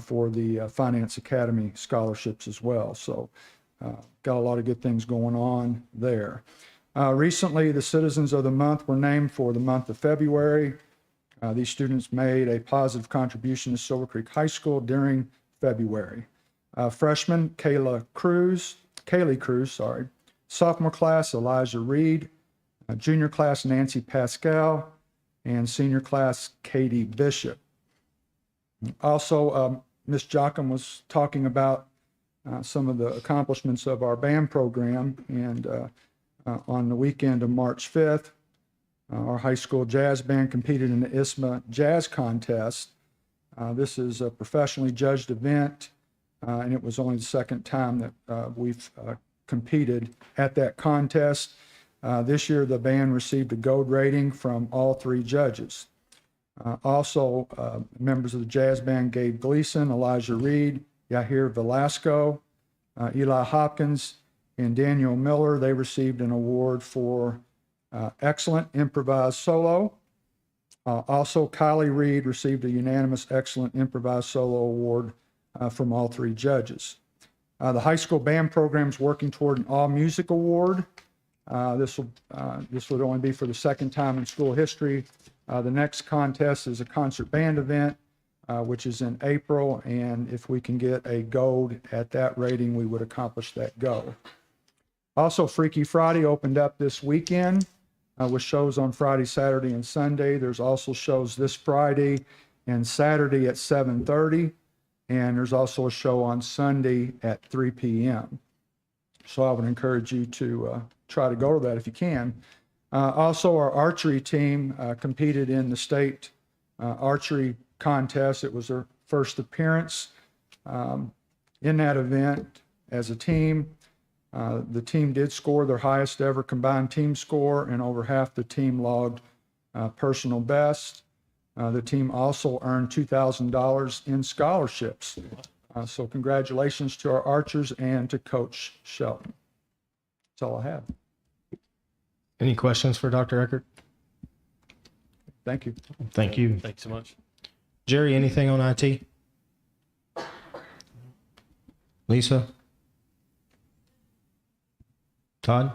for the Finance Academy scholarships as well. So got a lot of good things going on there. Recently, the Citizens of the Month were named for the month of February. These students made a positive contribution to Silver Creek High School during February. Freshman Kaylee Cruz, sophomore class Elijah Reed, junior class Nancy Pascal, and senior class Katie Bishop. Also, Ms. Jocham was talking about some of the accomplishments of our band program, and on the weekend of March 5th, our high school jazz band competed in the ISMA Jazz Contest. This is a professionally judged event, and it was only the second time that we've competed at that contest. This year, the band received a gold rating from all three judges. Also, members of the jazz band, Gabe Gleason, Elijah Reed, Yahir Velasco, Eli Hopkins, and Daniel Miller, they received an award for excellent improvised solo. Also, Kylie Reed received a unanimous excellent improvised solo award from all three judges. The high school band program is working toward an all music award. This would only be for the second time in school history. The next contest is a concert band event, which is in April, and if we can get a gold at that rating, we would accomplish that goal. Also, Freaky Friday opened up this weekend with shows on Friday, Saturday, and Sunday. There's also shows this Friday and Saturday at 7:30, and there's also a show on Sunday at 3 p.m. So I would encourage you to try to go to that if you can. Also, our archery team competed in the state archery contest. It was their first appearance in that event as a team. The team did score their highest ever combined team score, and over half the team logged personal best. The team also earned $2,000 in scholarships. So congratulations to our archers and to Coach Shelton. That's all I have. Any questions for Dr. Eckert? Thank you. Thank you. Thanks so much. Jerry, anything on IT? Lisa? Todd?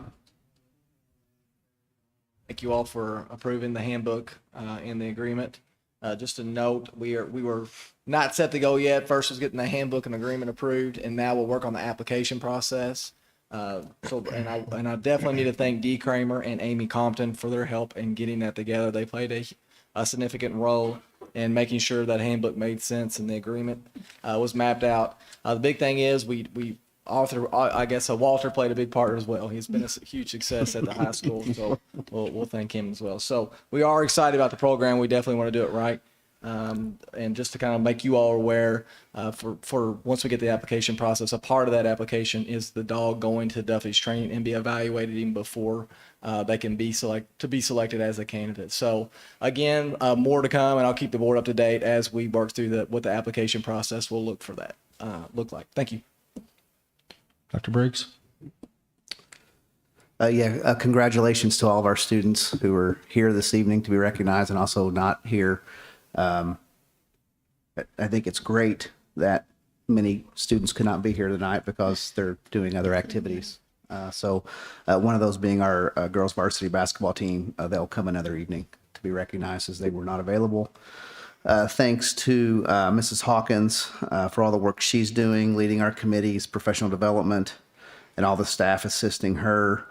Thank you all for approving the handbook and the agreement. Just a note, we were not set to go yet. First was getting the handbook and agreement approved, and now we'll work on the application process. I definitely need to thank Dee Kramer and Amy Compton for their help in getting that together. They played a significant role in making sure that handbook made sense and the agreement was mapped out. The big thing is Walter played a big part as well. He's been a huge success at the high school, so we'll thank him as well. So we are excited about the program. We definitely want to do it right. And just to kind of make you all aware, for once we get the application process, a part of that application is the dog going to Duffy's training and be evaluated even before they can be selected as a candidate. So again, more to come, and I'll keep the board up to date as we work through what the application process will look like. Thank you. Dr. Briggs? Congratulations to all of our students who are here this evening to be recognized and also not here. I think it's great that many students could not be here tonight because they're doing other activities. So one of those being our girls varsity basketball team, they'll come another evening to be recognized as they were not available. Thanks to Mrs. Hawkins for all the work she's doing, leading our committees, professional development, and all the staff assisting her.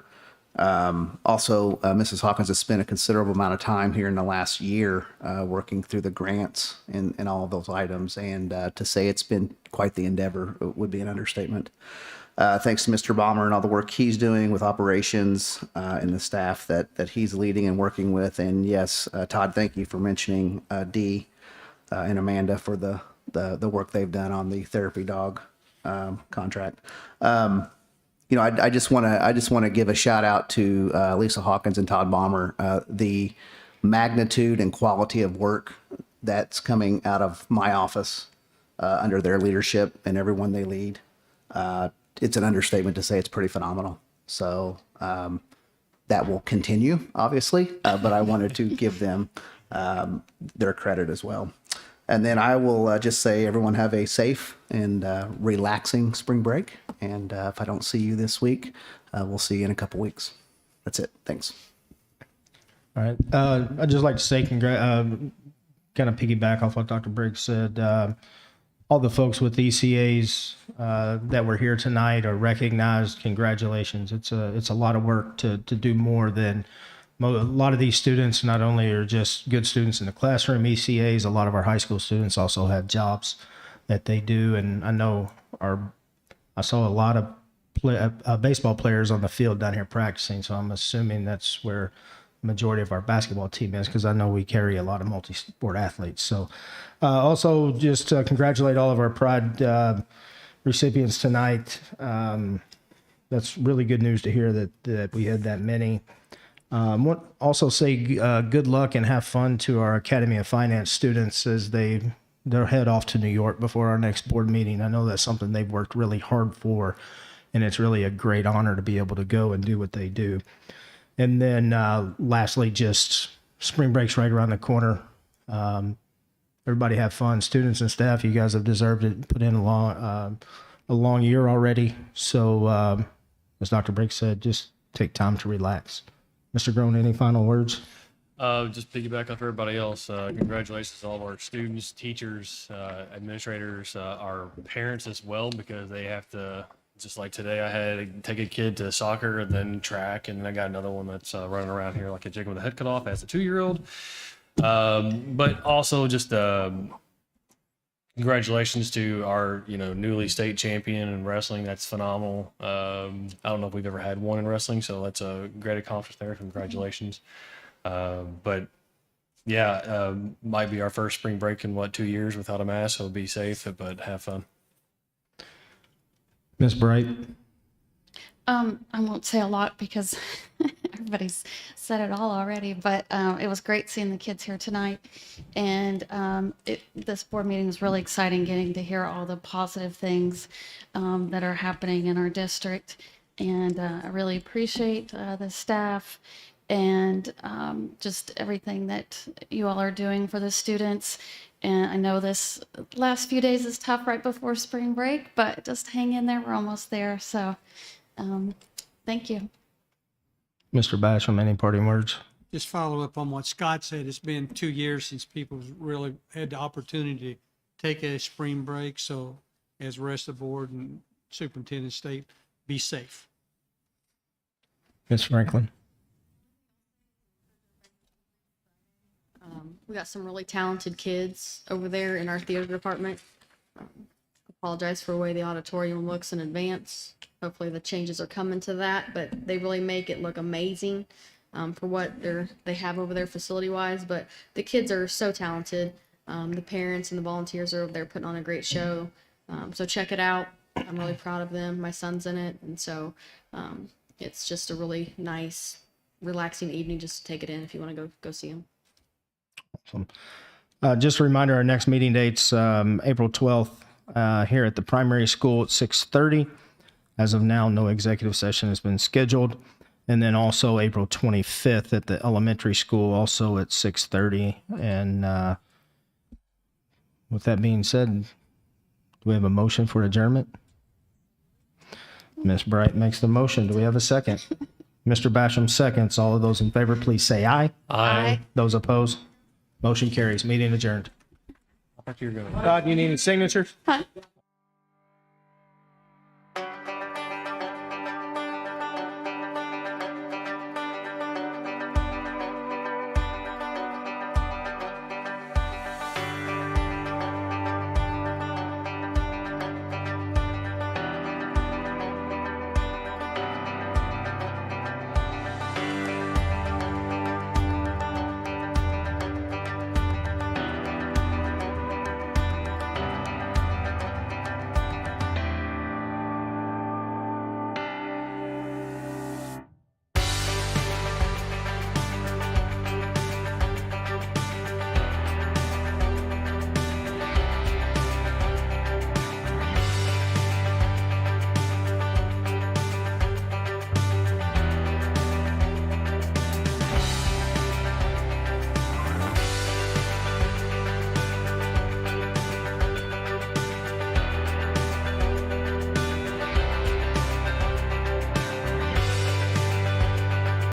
Also, Mrs. Hawkins has spent a considerable amount of time here in the last year working through the grants and all of those items. And to say it's been quite the endeavor would be an understatement. Thanks to Mr. Balmer and all the work he's doing with operations and the staff that he's leading and working with. And yes, Todd, thank you for mentioning Dee and Amanda for the work they've done on the therapy dog contract. You know, I just want to give a shout out to Lisa Hawkins and Todd Balmer. The magnitude and quality of work that's coming out of my office under their leadership and everyone they lead. It's an understatement to say it's pretty phenomenal. So that will continue, obviously, but I wanted to give them their credit as well. And then I will just say everyone have a safe and relaxing spring break. And if I don't see you this week, we'll see you in a couple weeks. That's it. Thanks. All right. I'd just like to say kind of piggyback off what Dr. Briggs said. All the folks with ECAs that were here tonight are recognized. Congratulations. It's a lot of work to do more than a lot of these students. Not only are just good students in the classroom, ECAs, a lot of our high school students also have jobs that they do. And I know I saw a lot of baseball players on the field down here practicing. So I'm assuming that's where the majority of our basketball team is, because I know we carry a lot of multi-sport athletes. So also just congratulate all of our Pride recipients tonight. That's really good news to hear that we had that many. Also say good luck and have fun to our Academy of Finance students as they'll head off to New York before our next board meeting. I know that's something they've worked really hard for, and it's really a great honor to be able to go and do what they do. And then lastly, just spring break's right around the corner. Everybody have fun. Students and staff, you guys have deserved it. Put in a long year already. So as Dr. Briggs said, just take time to relax. Mr. Groen, any final words? Just piggyback off everybody else. Congratulations to all of our students, teachers, administrators, our parents as well, because they have to, just like today, I had to take a kid to soccer and then track, and I got another one that's running around here like a chicken with a head cut off as a 2-year-old. But also just congratulations to our newly state champion in wrestling. That's phenomenal. I don't know if we've ever had one in wrestling, so that's a great accomplishment there. Congratulations. But yeah, might be our first spring break in 2 years without a mask, so be safe, but have fun. Ms. Bright? I won't say a lot because everybody's said it all already, but it was great seeing the kids here tonight. And this board meeting was really exciting, getting to hear all the positive things that are happening in our district. And I really appreciate the staff and just everything that you all are doing for the students. And I know this last few days is tough right before spring break, but just hang in there. We're almost there. So thank you. Mr. Basham, any parting words? Just follow up on what Scott said. It's been 2 years since people really had the opportunity to take a spring break. So as the rest of the board and superintendent state, be safe. Ms. Franklin? We got some really talented kids over there in our theater department. Apologize for the way the auditorium looks in advance. Hopefully the changes are coming to that, but they really make it look amazing for what they have over there facility wise. But the kids are so talented. The parents and the volunteers are over there putting on a great show. So check it out. I'm really proud of them. My son's in it. And so it's just a really nice, relaxing evening just to take it in if you want to go see them. Awesome. Just a reminder, our next meeting date's April 12th here at the primary school at 6:30. As of now, no executive session has been scheduled. And then also April 25th at the elementary school, also at 6:30. And with that being said, do we have a motion for adjournment? Ms. Bright makes the motion. Do we have a second? Mr. Basham seconds. All of those in favor, please say aye. Aye. Those opposed? Motion carries. Meeting adjourned. thought you were going. Todd, you need any signatures? Huh?